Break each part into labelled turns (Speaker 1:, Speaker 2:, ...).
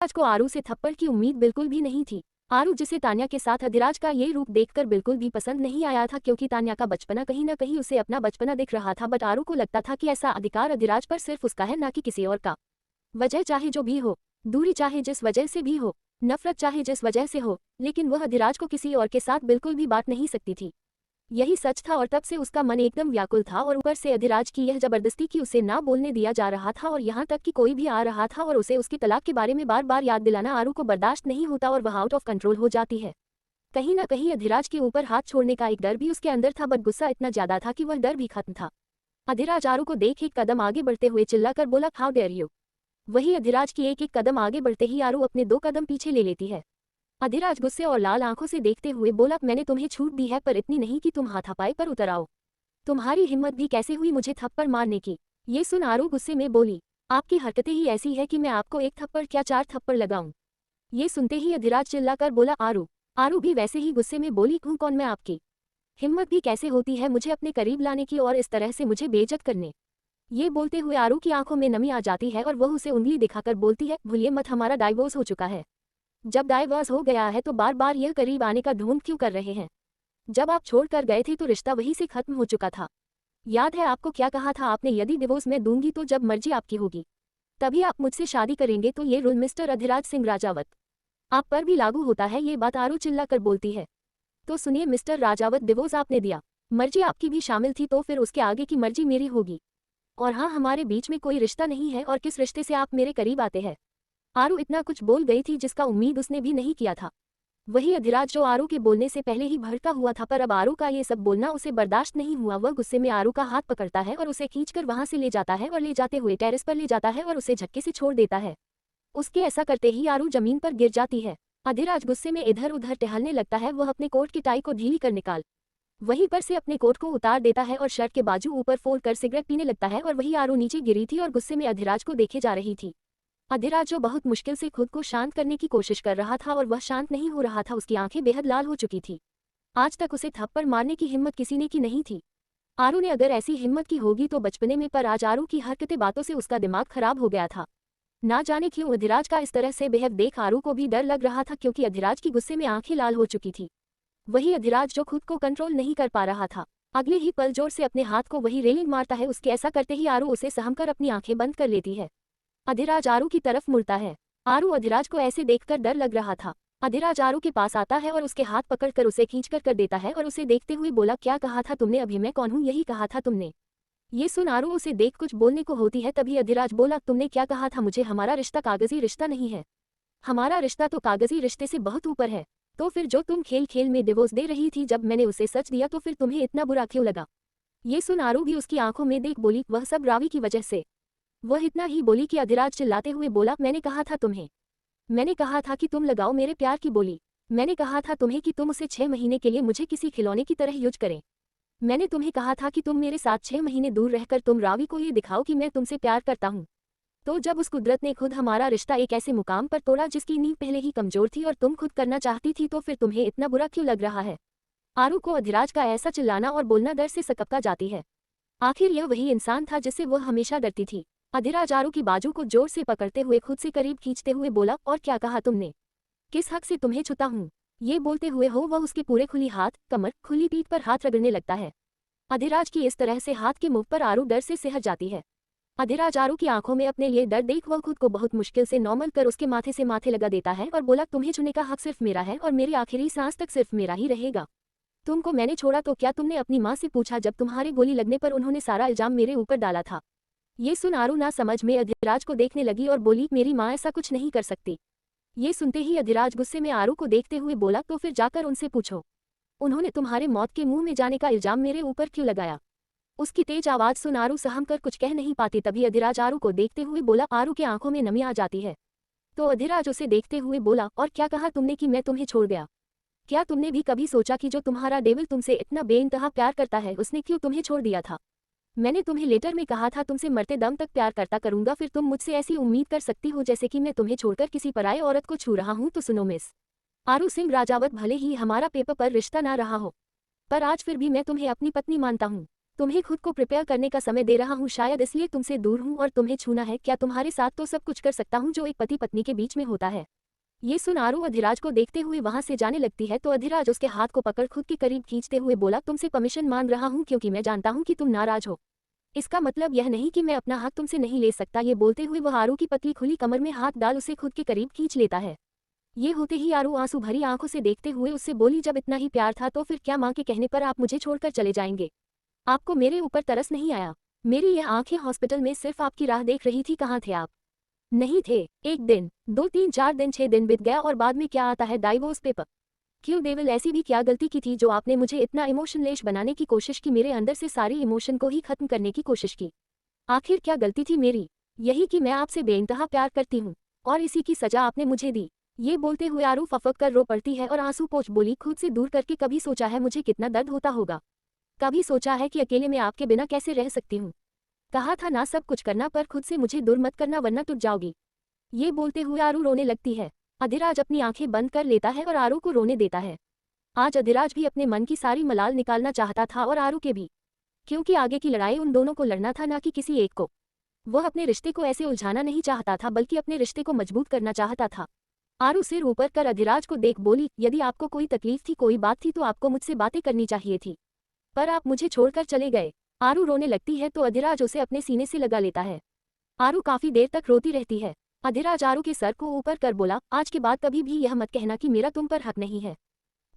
Speaker 1: अधिराज को आरू से थप्पड़ की उम्मीद बिल्कुल भी नहीं थी। आरू जिसे तान्या के साथ अधिराज का ये रूप देखकर बिल्कुल भी पसंद नहीं आया था, क्योंकि तान्या का बचपना कहीं न कहीं उसे अपना बचपना दिख रहा था। बट आरू को लगता था कि ऐसा अधिकार अधिराज पर सिर्फ उसका है, ना कि किसी और का। वजह चाहे जो भी हो, दूरी चाहे जिस वजह से भी हो, नफरत चाहे जिस वजह से हो, लेकिन वह अधिराज को किसी और के साथ बिल्कुल भी बात नहीं सकती थी। यही सच था और तब से उसका मन एकदम व्याकुल था और ऊपर से अधिराज की यह जबरदस्ती कि उसे ना बोलने दिया जा रहा था और यहाँ तक कि कोई भी आ रहा था और उसे उसकी तलाक के बारे में बार बार याद दिलाना आरू को बर्दाश्त नहीं होता और वह आउट ऑफ कंट्रोल हो जाती है। कहीं ना कहीं अधिराज के ऊपर हाथ छोड़ने का एक डर भी उसके अंदर था, बट गुस्सा इतना ज्यादा था कि वह डर भी खत्म था। अधिराज आरू को देख एक कदम आगे बढ़ते हुए चिल्लाकर बोला, हाउ डेयर यू। वही अधिराज की एक एक कदम आगे बढ़ते ही आरू अपने 2 कदम पीछे ले लेती है। अधिराज गुस्से और लाल आंखों से देखते हुए बोला, मैंने तुम्हें छूट दी है, पर इतनी नहीं कि तुम हाथापाई पर उतर आओ। तुम्हारी हिम्मत भी कैसे हुई मुझे थप्पड़ मारने की। ये सुन आरू गुस्से में बोली, आपकी हरकतें ही ऐसी है कि मैं आपको 1 थप्पड़ क्या 4 थप्पड़ लगाऊं। ये सुनते ही अधिराज चिल्लाकर बोला, आरू। आरू भी वैसे ही गुस्से में बोली, हूं कौन मैं आपकी। हिम्मत भी कैसे होती है मुझे अपने करीब लाने की और इस तरह से मुझे बेइज्जत करने। ये बोलते हुए आरू की आंखों में नमी आ जाती है और वह उसे उंगली दिखाकर बोलती है, भूलिए मत, हमारा डाइवोर्स हो चुका है। जब डाइवोर्स हो गया है तो बार बार यह करीब आने का ढोंग क्यों कर रहे हैं। जब आप छोड़कर गए थे तो रिश्ता वहीं से खत्म हो चुका था। याद है आपको क्या कहा था आपने, यदि डिवोर्स मैं दूंगी तो जब मर्जी आपकी होगी तभी आप मुझसे शादी करेंगे। तो ये रूल मिस्टर अधिराज सिंह राजावत आप पर भी लागू होता है। ये बात आरू चिल्ला कर बोलती है। तो सुनिए मिस्टर राजावत, डिवोर्स आपने दिया, मर्जी आपकी भी शामिल थी, तो फिर उसके आगे की मर्जी मेरी होगी। और हाँ, हमारे बीच में कोई रिश्ता नहीं है और किस रिश्ते से आप मेरे करीब आते हैं। आरू इतना कुछ बोल गई थी जिसका उम्मीद उसने भी नहीं किया था। वही अधिराज जो आरू के बोलने से पहले ही भड़का हुआ था, पर अब आरू का ये सब बोलना उसे बर्दाश्त नहीं हुआ। वह गुस्से में आरू का हाथ पकड़ता है और उसे खींचकर वहां से ले जाता है और ले जाते हुए टेरेस पर ले जाता है और उसे झटके से छोड़ देता है। उसके ऐसा करते ही आरू जमीन पर गिर जाती है। अधिराज गुस्से में इधर उधर टहलने लगता है। वह अपने कोट की टाई को ढीली कर निकाल वहीं पर से अपने कोट को उतार देता है और शर्ट के बाजू ऊपर फोल्ड कर सिगरेट पीने लगता है। और वही आरू नीचे गिरी थी और गुस्से में अधिराज को देखे जा रही थी। अधिराज जो बहुत मुश्किल से खुद को शांत करने की कोशिश कर रहा था और वह शांत नहीं हो रहा था। उसकी आंखें बेहद लाल हो चुकी थी। आज तक उसे थप्पड़ मारने की हिम्मत किसी ने की नहीं थी। आरू ने अगर ऐसी हिम्मत की होगी तो बचपने में, पर आज आरू की हरकतें बातों से उसका दिमाग खराब हो गया था। ना जाने क्यों अधिराज का इस तरह से बेहद देख आरू को भी डर लग रहा था, क्योंकि अधिराज की गुस्से में आंखें लाल हो चुकी थी। वही अधिराज जो खुद को कंट्रोल नहीं कर पा रहा था, अगले ही पल जोर से अपने हाथ को वही रेलिंग मारता है। उसके ऐसा करते ही आरू उसे सहमकर अपनी आंखें बंद कर लेती है। अधिराज आरू की तरफ मुड़ता है। आरू अधिराज को ऐसे देखकर डर लग रहा था। अधिराज आरू के पास आता है और उसके हाथ पकड़कर उसे खींचकर कर देता है और उसे देखते हुए बोला, क्या कहा था तुमने अभी, मैं कौन हूँ यही कहा था तुमने। ये सुन आरू उसे देख कुछ बोलने को होती है, तभी अधिराज बोला, तुमने क्या कहा था मुझे, हमारा रिश्ता कागजी रिश्ता नहीं है। हमारा रिश्ता तो कागजी रिश्ते से बहुत ऊपर है। तो फिर जो तुम खेल खेल में डिवोर्स दे रही थी, जब मैंने उसे सच दिया तो फिर तुम्हें इतना बुरा क्यों लगा। ये सुन आरू भी उसकी आंखों में देख बोली, वह सब रावी की वजह से। वह इतना ही बोली कि अधिराज चिल्लाते हुए बोला, मैंने कहा था तुम्हें, मैंने कहा था कि तुम लगाओ मेरे प्यार की बोली। मैंने कहा था तुम्हें कि तुम उसे 6 महीने के लिए मुझे किसी खिलौने की तरह यूज करें। मैंने तुम्हें कहा था कि तुम मेरे साथ 6 महीने दूर रहकर तुम रावी को ये दिखाओ कि मैं तुमसे प्यार करता हूँ। तो जब उस कुदरत ने खुद हमारा रिश्ता एक ऐसे मुकाम पर तोड़ा जिसकी नींव पहले ही कमजोर थी और तुम खुद करना चाहती थी, तो फिर तुम्हें इतना बुरा क्यों लग रहा है। आरू को अधिराज का ऐसा चिल्लाना और बोलना डर से सकपका जाती है। आखिर यह वही इंसान था जिससे वह हमेशा डरती थी। अधिराज आरू की बाजू को जोर से पकड़ते हुए खुद से करीब खींचते हुए बोला, और क्या कहा तुमने, किस हक से तुम्हें छूता हूँ। ये बोलते हुए वह उसके पूरे खुली हाथ, कमर, खुली पीठ पर हाथ रगड़ने लगता है। अधिराज की इस तरह से हाथ के मुंह पर आरू डर से सिहर जाती है। अधिराज आरू की आंखों में अपने लिए डर देख वह खुद को बहुत मुश्किल से नॉर्मल कर उसके माथे से माथे लगा देता है और बोला, तुम्हें छूने का हक सिर्फ मेरा है और मेरी आखिरी सांस तक सिर्फ मेरा ही रहेगा। तुमको मैंने छोड़ा तो क्या तुमने अपनी माँ से पूछा, जब तुम्हारे गोली लगने पर उन्होंने सारा इल्जाम मेरे ऊपर डाला था। ये सुन आरू ना समझ में अधिराज को देखने लगी और बोली, मेरी माँ ऐसा कुछ नहीं कर सकती। ये सुनते ही अधिराज गुस्से में आरू को देखते हुए बोला, तो फिर जाकर उनसे पूछो, उन्होंने तुम्हारे मौत के मुंह में जाने का इल्जाम मेरे ऊपर क्यों लगाया। उसकी तेज आवाज सुन आरू सहम कर कुछ कह नहीं पाती। तभी अधिराज आरू को देखते हुए बोला, आरू की आंखों में नमी आ जाती है। तो अधिराज उसे देखते हुए बोला, और क्या कहा तुमने कि मैं तुम्हें छोड़ गया। क्या तुमने भी कभी सोचा कि जो तुम्हारा डेविल तुमसे इतना बेइंतहा प्यार करता है उसने क्यों तुम्हें छोड़ दिया था। मैंने तुम्हें लेटर में कहा था तुमसे मरते दम तक प्यार करता करूंगा, फिर तुम मुझसे ऐसी उम्मीद कर सकती हो जैसे कि मैं तुम्हें छोड़कर किसी पराये औरत को छू रहा हूं। तो सुनो मिस आरू सिंह राजावत, भले ही हमारा पेपर पर रिश्ता ना रहा हो, पर आज फिर भी मैं तुम्हें अपनी पत्नी मानता हूँ। तुम्हें खुद को प्रिपेयर करने का समय दे रहा हूँ, शायद इसलिए तुमसे दूर हूँ और तुम्हें छूना है। क्या तुम्हारे साथ तो सब कुछ कर सकता हूँ जो एक पति पत्नी के बीच में होता है। ये सुन आरू अधिराज को देखते हुए वहां से जाने लगती है तो अधिराज उसके हाथ को पकड़ खुद के करीब खींचते हुए बोला, तुमसे परमिशन मांग रहा हूँ क्योंकि मैं जानता हूँ कि तुम नाराज हो। इसका मतलब यह नहीं कि मैं अपना हक तुमसे नहीं ले सकता। ये बोलते हुए वह आरू की पतली खुली कमर में हाथ डाल उसे खुद के करीब खींच लेता है। ये होते ही आरू आंसू भरी आंखों से देखते हुए उससे बोली, जब इतना ही प्यार था तो फिर क्या माँ के कहने पर आप मुझे छोड़कर चले जाएंगे? आपको मेरे ऊपर तरस नहीं आया? मेरी यह आंखें हॉस्पिटल में सिर्फ आपकी राह देख रही थी, कहाँ थे आप? नहीं थे। 1 दिन, 2, 3, 4 दिन, 6 दिन बीत गया और बाद में क्या आता है, डाइवोर्स पेपर। क्यों देविल, ऐसी भी क्या गलती की थी जो आपने मुझे इतना इमोशनलेस बनाने की कोशिश की, मेरे अंदर से सारी इमोशन को ही खत्म करने की कोशिश की? आखिर क्या गलती थी मेरी? यही कि मैं आपसे बेइंतहा प्यार करती हूँ और इसी की सजा आपने मुझे दी। ये बोलते हुए आरू फफक कर रो पड़ती है और आंसू पोंछ बोली, खुद से दूर करके कभी सोचा है मुझे कितना दर्द होता होगा? कभी सोचा है कि अकेले में आपके बिना कैसे रह सकती हूँ? कहा था ना सब कुछ करना, पर खुद से मुझे दूर मत करना वरना टूट जाओगी। ये बोलते हुए आरू रोने लगती है। अधिराज अपनी आंखें बंद कर लेता है और आरू को रोने देता है। आज अधिराज भी अपने मन की सारी मलाल निकालना चाहता था और आरू के भी, क्योंकि आगे की लड़ाई उन दोनों को लड़ना था, ना कि किसी एक को। वह अपने रिश्ते को ऐसे उलझाना नहीं चाहता था बल्कि अपने रिश्ते को मजबूत करना चाहता था। आरू सिर ऊपर कर अधिराज को देख बोली, यदि आपको कोई तकलीफ थी, कोई बात थी तो आपको मुझसे बातें करनी चाहिए थी, पर आप मुझे छोड़कर चले गए। आरू रोने लगती है तो अधिराज उसे अपने सीने से लगा लेता है। आरू काफी देर तक रोती रहती है। अधिराज आरू के सर को ऊपर कर बोला, आज के बाद कभी भी यह मत कहना कि मेरा तुम पर हक नहीं है।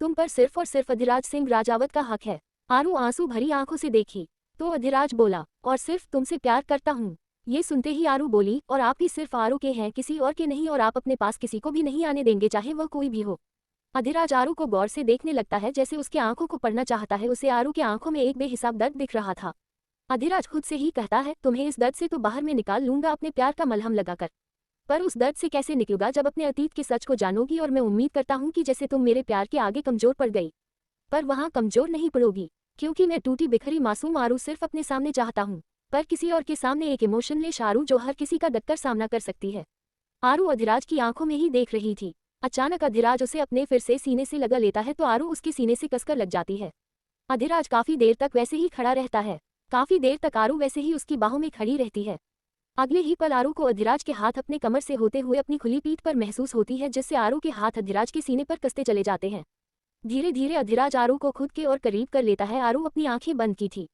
Speaker 1: तुम पर सिर्फ और सिर्फ अधिराज सिंह राजावत का हक है। आरू आंसू भरी आंखों से देखी तो अधिराज बोला, और सिर्फ तुमसे प्यार करता हूँ। ये सुनते ही आरू बोली, और आप ही सिर्फ आरू के हैं, किसी और के नहीं, और आप अपने पास किसी को भी नहीं आने देंगे, चाहे वह कोई भी हो। अधिराज आरू को गौर से देखने लगता है, जैसे उसके आंखों को पढ़ना चाहता है। उसे आरू के आंखों में एक बेहिसाब दर्द दिख रहा था। अधिराज खुद से ही कहता है, तुम्हें इस दर्द से तो बाहर में निकाल लूंगा अपने प्यार का मलहम लगाकर, पर उस दर्द से कैसे निकलूंगा जब अपने अतीत के सच को जानोगी, और मैं उम्मीद करता हूँ कि जैसे तुम मेरे प्यार के आगे कमजोर पड़ गई, पर वहाँ कमजोर नहीं पड़ोगी, क्योंकि मैं टूटी बिखरी मासूम आरू सिर्फ अपने सामने चाहता हूँ, पर किसी और के सामने एक इमोशनलेस आरू जो हर किसी का डटकर सामना कर सकती है। आरू अधिराज की आंखों में ही देख रही थी। अचानक अधिराज उसे अपने फिर से सीने से लगा लेता है तो आरू उसके सीने से कसकर लग जाती है। अधिराज काफी देर तक वैसे ही खड़ा रहता है। काफी देर तक आरू वैसे ही उसकी बाहों में खड़ी रहती है। अगले ही पल आरू को अधिराज के हाथ अपने कमर से होते हुए अपनी खुली पीठ पर महसूस होती है, जिससे आरू के हाथ अधिराज के सीने पर कसते चले जाते हैं। धीरे धीरे अधिराज आरू को खुद के और करीब कर लेता है। आरू अपनी आंखें बंद की थी।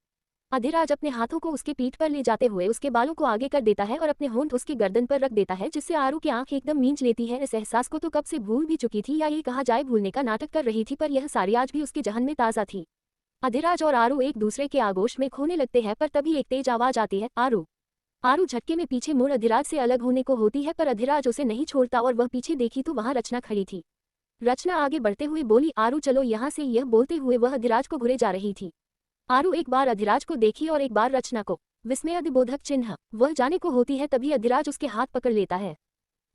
Speaker 1: अधिराज अपने हाथों को उसके पीठ पर ले जाते हुए उसके बालों को आगे कर देता है और अपने होंठ उसकी गर्दन पर रख देता है, जिससे आरू की आंख एकदम मींच लेती है। इस एहसास को तो कब से भूल भी चुकी थी, या ये कहा जाए भूलने का नाटक कर रही थी, पर यह सारी आज भी उसके जहन में ताज़ा थी। अधिराज और आरू एक दूसरे के आगोश में खोने लगते हैं, पर तभी एक तेज आवाज आती है, आरू। आरू झटके में पीछे मुड़ अधिराज से अलग होने को होती है, पर अधिराज उसे नहीं छोड़ता और वह पीछे देखी तो वहां रचना खड़ी थी। रचना आगे बढ़ते हुए बोली, आरू चलो यहाँ से। यह बोलते हुए वह अधिराज को घुरे जा रही थी। आरू एक बार अधिराज को देखी और एक बार रचना को। विस्मयादिबोधक चिन्ह। वह जाने को होती है तभी अधिराज उसके हाथ पकड़ लेता है।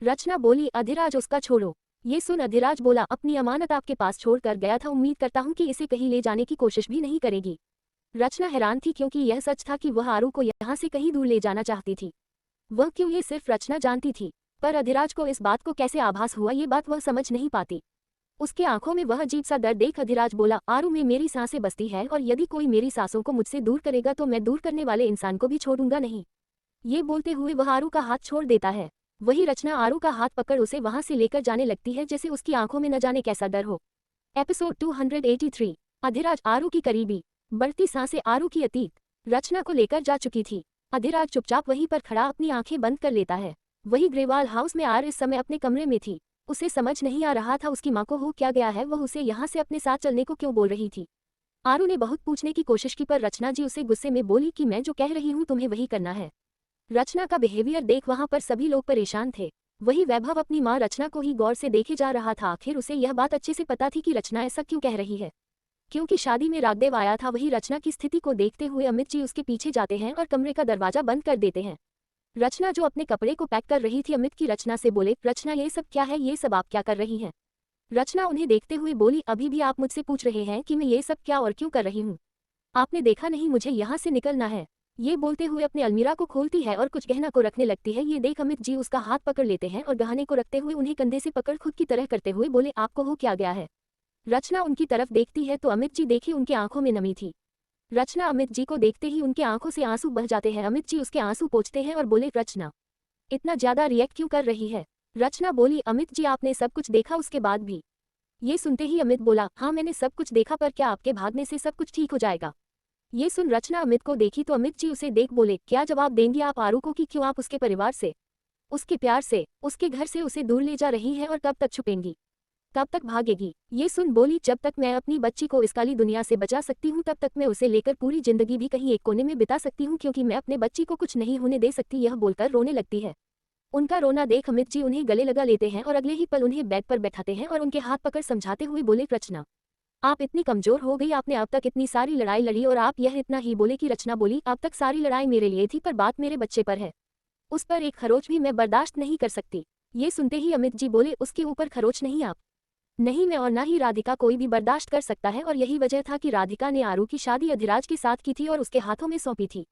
Speaker 1: रचना बोली, अधिराज उसका छोड़ो। ये सुन अधिराज बोला, अपनी अमानत आपके पास छोड़कर गया था, उम्मीद करता हूँ कि इसे कहीं ले जाने की कोशिश भी नहीं करेगी। रचना हैरान थी, क्योंकि यह सच था कि वह आरू को यहाँ से कहीं दूर ले जाना चाहती थी। वह क्यों, ये सिर्फ रचना जानती थी, पर अधिराज को इस बात को कैसे आभास हुआ ये बात वह समझ नहीं पाती। उसके आंखों में वह अजीब सा डर देख अधिराज बोला, आरू में मेरी सांसें बसती है, और यदि कोई मेरी सांसों को मुझसे दूर करेगा तो मैं दूर करने वाले इंसान को भी छोड़ूंगा नहीं। ये बोलते हुए वह आरू का हाथ छोड़ देता है। वही रचना आरू का हाथ पकड़ उसे वहां से लेकर जाने लगती है, जैसे उसकी आंखों में न जाने कैसा डर हो। एपिसोड 283। अधिराज आरू की करीबी। बढ़ती सांसें आरू की अतीत रचना को लेकर जा चुकी थी। अधिराज चुपचाप वहीं पर खड़ा अपनी आंखें बंद कर लेता है। वही ग्रेवाल हाउस में आर इस समय अपने कमरे में थी। उसे समझ नहीं आ रहा था उसकी माँ को हो क्या गया है, वह उसे यहाँ से अपने साथ चलने को क्यों बोल रही थी। आरू ने बहुत पूछने की कोशिश की, पर रचना जी उसे गुस्से में बोली कि मैं जो कह रही हूँ तुम्हें वही करना है। रचना का बिहेवियर देख वहां पर सभी लोग परेशान थे। वही वैभव अपनी माँ रचना को ही गौर से देखे जा रहा था। आखिर उसे यह बात अच्छे से पता थी कि रचना ऐसा क्यों कह रही है, क्योंकि शादी में राघदेव आया था। वही रचना की स्थिति को देखते हुए अमित जी उसके पीछे जाते हैं और कमरे का दरवाजा बंद कर देते हैं। रचना जो अपने कपड़े को पैक कर रही थी, अमित की रचना से बोले, रचना ये सब क्या है, ये सब आप क्या कर रही हैं। रचना उन्हें देखते हुए बोली, अभी भी आप मुझसे पूछ रहे हैं कि मैं ये सब क्या और क्यों कर रही हूँ। आपने देखा नहीं, मुझे यहाँ से निकलना है। ये बोलते हुए अपने अलमीरा को खोलती है और कुछ गहना को रखने लगती है। ये देख अमित जी उसका हाथ पकड़ लेते हैं और गहने को रखते हुए उन्हें कंधे से पकड़ खुद की तरह करते हुए बोले, आपको हो क्या गया है। रचना उनकी तरफ देखती है तो अमित जी देखी उनकी आंखों में नमी थी। रचना अमित जी को देखते ही उनके आंखों से आंसू बह जाते हैं। अमित जी उसके आंसू पोंछते हैं और बोले, रचना इतना ज्यादा रिएक्ट क्यों कर रही है? रचना बोली, अमित जी आपने सब कुछ देखा उसके बाद भी? ये सुनते ही अमित बोला, हाँ मैंने सब कुछ देखा, पर क्या आपके भागने से सब कुछ ठीक हो जाएगा? ये सुन रचना अमित को देखी तो अमित जी उसे देख बोले, क्या जवाब देंगी आप आरू को कि क्यों आप उसके परिवार से, उसके प्यार से, उसके घर से उसे दूर ले जा रही है और कब तक छुपेंगी, कब तक भागेगी? ये सुन बोली, जब तक मैं अपनी बच्ची को इस काली दुनिया से बचा सकती हूँ तब तक मैं उसे लेकर पूरी जिंदगी भी कहीं एक कोने में बिता सकती हूँ, क्योंकि मैं अपने बच्ची को कुछ नहीं होने दे सकती। यह बोलकर रोने लगती है। उनका रोना देख अमित जी उन्हें गले लगा लेते हैं और अगले ही पल उन्हें बेड पर बैठाते हैं और उनके हाथ पकड़ समझाते हुए बोले, रचना आप इतनी कमजोर हो गई, आपने अब तक इतनी सारी लड़ाई लड़ी और आप यह इतना ही बोले कि रचना बोली, अब तक सारी लड़ाई मेरे लिए थी पर बात मेरे बच्चे पर है, उस पर एक खरोच भी मैं बर्दाश्त नहीं कर सकती। ये सुनते ही अमित जी बोले, उसके ऊपर खरोच नहीं आप, नहीं मैं और ना ही राधिका कोई भी बर्दाश्त कर सकता है, और यही वजह था कि राधिका ने आरू की शादी अधिराज के साथ की थी और उसके हाथों में सौंपी थी।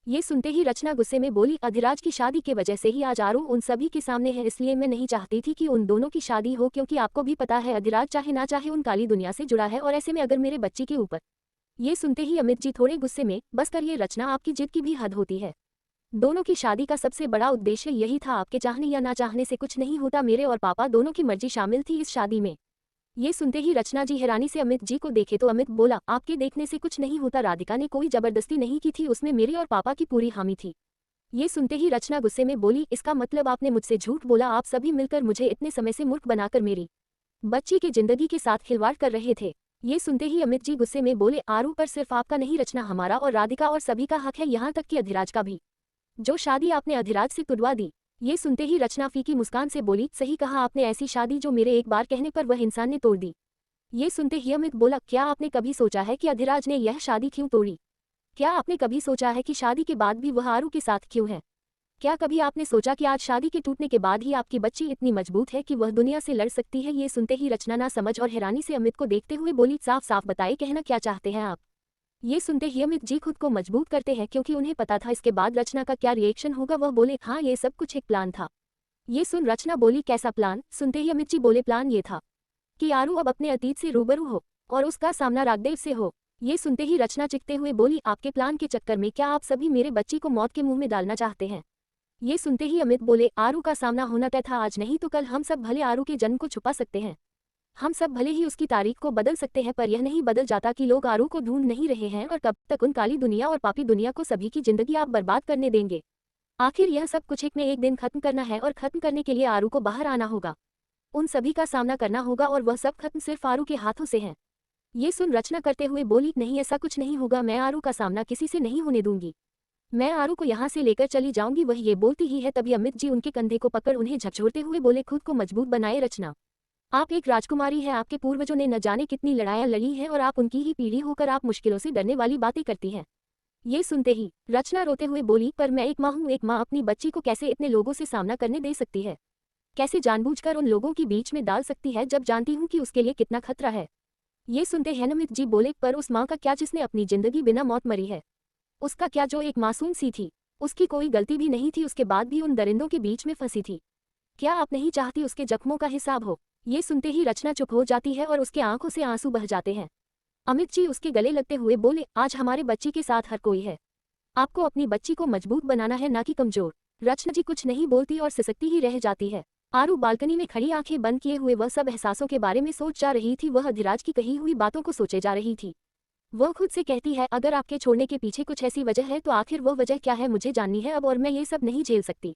Speaker 1: ये सुनते ही रचना गुस्से में बोली, अधिराज की शादी की वजह से ही आज आरू उन सभी के सामने है, इसलिए मैं नहीं चाहती थी कि उन दोनों की शादी हो, क्योंकि आपको भी पता है अधिराज चाहे ना चाहे उन काली दुनिया से जुड़ा है, और ऐसे में अगर मेरे बच्ची के ऊपर। ये सुनते ही अमित जी थोड़े गुस्से में, बस करिए रचना, आपकी जिद की भी हद होती है। दोनों की शादी का सबसे बड़ा उद्देश्य यही था, आपके चाहने या ना चाहने से कुछ नहीं होता, मेरे और पापा दोनों की मर्जी शामिल थी इस शादी में। ये सुनते ही रचना जी हैरानी से अमित जी को देखे तो अमित बोला, आपके देखने से कुछ नहीं होता, राधिका ने कोई जबरदस्ती नहीं की थी, उसमें मेरे और पापा की पूरी हामी थी। ये सुनते ही रचना गुस्से में बोली, इसका मतलब आपने मुझसे झूठ बोला, आप सभी मिलकर मुझे इतने समय से मूर्ख बनाकर मेरी बच्ची की जिंदगी के साथ खिलवाड़ कर रहे थे। ये सुनते ही अमित जी गुस्से में बोले, आरू पर सिर्फ आपका नहीं रचना, हमारा और राधिका और सभी का हक है, यहाँ तक कि अधिराज का भी, जो शादी आपने अधिराज से तुड़वा दी। ये सुनते ही रचना फीकी मुस्कान से बोली, सही कहा आपने, ऐसी शादी जो मेरे एक बार कहने पर वह इंसान ने तोड़ दी। ये सुनते ही अमित बोला, क्या आपने कभी सोचा है कि अधिराज ने यह शादी क्यों तोड़ी? क्या आपने कभी सोचा है कि शादी के बाद भी वह आरू के साथ क्यों है? क्या कभी आपने सोचा कि आज शादी के टूटने के बाद ही आपकी बच्ची इतनी मजबूत है कि वह दुनिया से लड़ सकती है? ये सुनते ही रचना ना समझ और हैरानी से अमित को देखते हुए बोली, साफ साफ बताइए, कहना क्या चाहते हैं आप? ये सुनते ही अमित जी खुद को मजबूत करते हैं, क्योंकि उन्हें पता था इसके बाद रचना का क्या रिएक्शन होगा। वह बोले, हाँ ये सब कुछ एक प्लान था। ये सुन रचना बोली, कैसा प्लान? सुनते ही अमित जी बोले, प्लान ये था कि आरू अब अपने अतीत से रूबरू हो और उसका सामना राघदेव से हो। ये सुनते ही रचना चिखते हुए बोली, आपके प्लान के चक्कर में क्या आप सभी मेरे बच्ची को मौत के मुंह में डालना चाहते हैं? ये सुनते ही अमित बोले, आरू का सामना होना तय था, आज नहीं तो कल हम सब भले आरू के जन्म को छुपा सकते हैं, हम सब भले ही उसकी तारीख को बदल सकते हैं, पर यह नहीं बदल जाता कि लोग आरू को ढूंढ नहीं रहे हैं, और कब तक उन काली दुनिया और पापी दुनिया को सभी की जिंदगी आप बर्बाद करने देंगे? आखिर यह सब कुछ एक न एक दिन खत्म करना है, और खत्म करने के लिए आरू को बाहर आना होगा, उन सभी का सामना करना होगा, और वह सब खत्म सिर्फ आरू के हाथों से है। ये सुन रचना करते हुए बोली, नहीं ऐसा कुछ नहीं होगा, मैं आरू का सामना किसी से नहीं होने दूंगी, मैं आरू को यहाँ से लेकर चली जाऊंगी। वही ये बोलती ही है तभी अमित जी उनके कंधे को पकड़ उन्हें झकझोरते हुए बोले, खुद को मजबूत बनाए रचना, आप एक राजकुमारी है, आपके पूर्वजों ने न जाने कितनी लड़ाइयां लड़ी हैं, और आप उनकी ही पीढ़ी होकर आप मुश्किलों से डरने वाली बातें करती हैं। ये सुनते ही रचना रोते हुए बोली, पर मैं एक माँ हूँ, एक माँ अपनी बच्ची को कैसे इतने लोगों से सामना करने दे सकती है? कैसे जानबूझकर उन लोगों के बीच में डाल सकती है, जब जानती हूँ कि उसके लिए कितना खतरा है? ये सुनते हैं अमित जी बोले, पर उस माँ का क्या जिसने अपनी जिंदगी बिना मौत मरी है? उसका क्या जो एक मासूम सी थी, उसकी कोई गलती भी नहीं थी, उसके बाद भी उन दरिंदों के बीच में फंसी थी? क्या आप नहीं चाहती उसके जख्मों का हिसाब हो? ये सुनते ही रचना चुप हो जाती है और उसके आंखों से आंसू बह जाते हैं। अमित जी उसके गले लगते हुए बोले, आज हमारे बच्ची के साथ हर कोई है, आपको अपनी बच्ची को मजबूत बनाना है, ना कि कमजोर। रचना जी कुछ नहीं बोलती और सिसकती ही रह जाती है। आरू बालकनी में खड़ी आंखें बंद किए हुए वह सब एहसासों के बारे में सोच जा रही थी, वह अधिराज की कही हुई बातों को सोचे जा रही थी। वह खुद से कहती है, अगर आपके छोड़ने के पीछे कुछ ऐसी वजह है तो आखिर वह वजह क्या है, मुझे जाननी है अब, और मैं ये सब नहीं झेल सकती।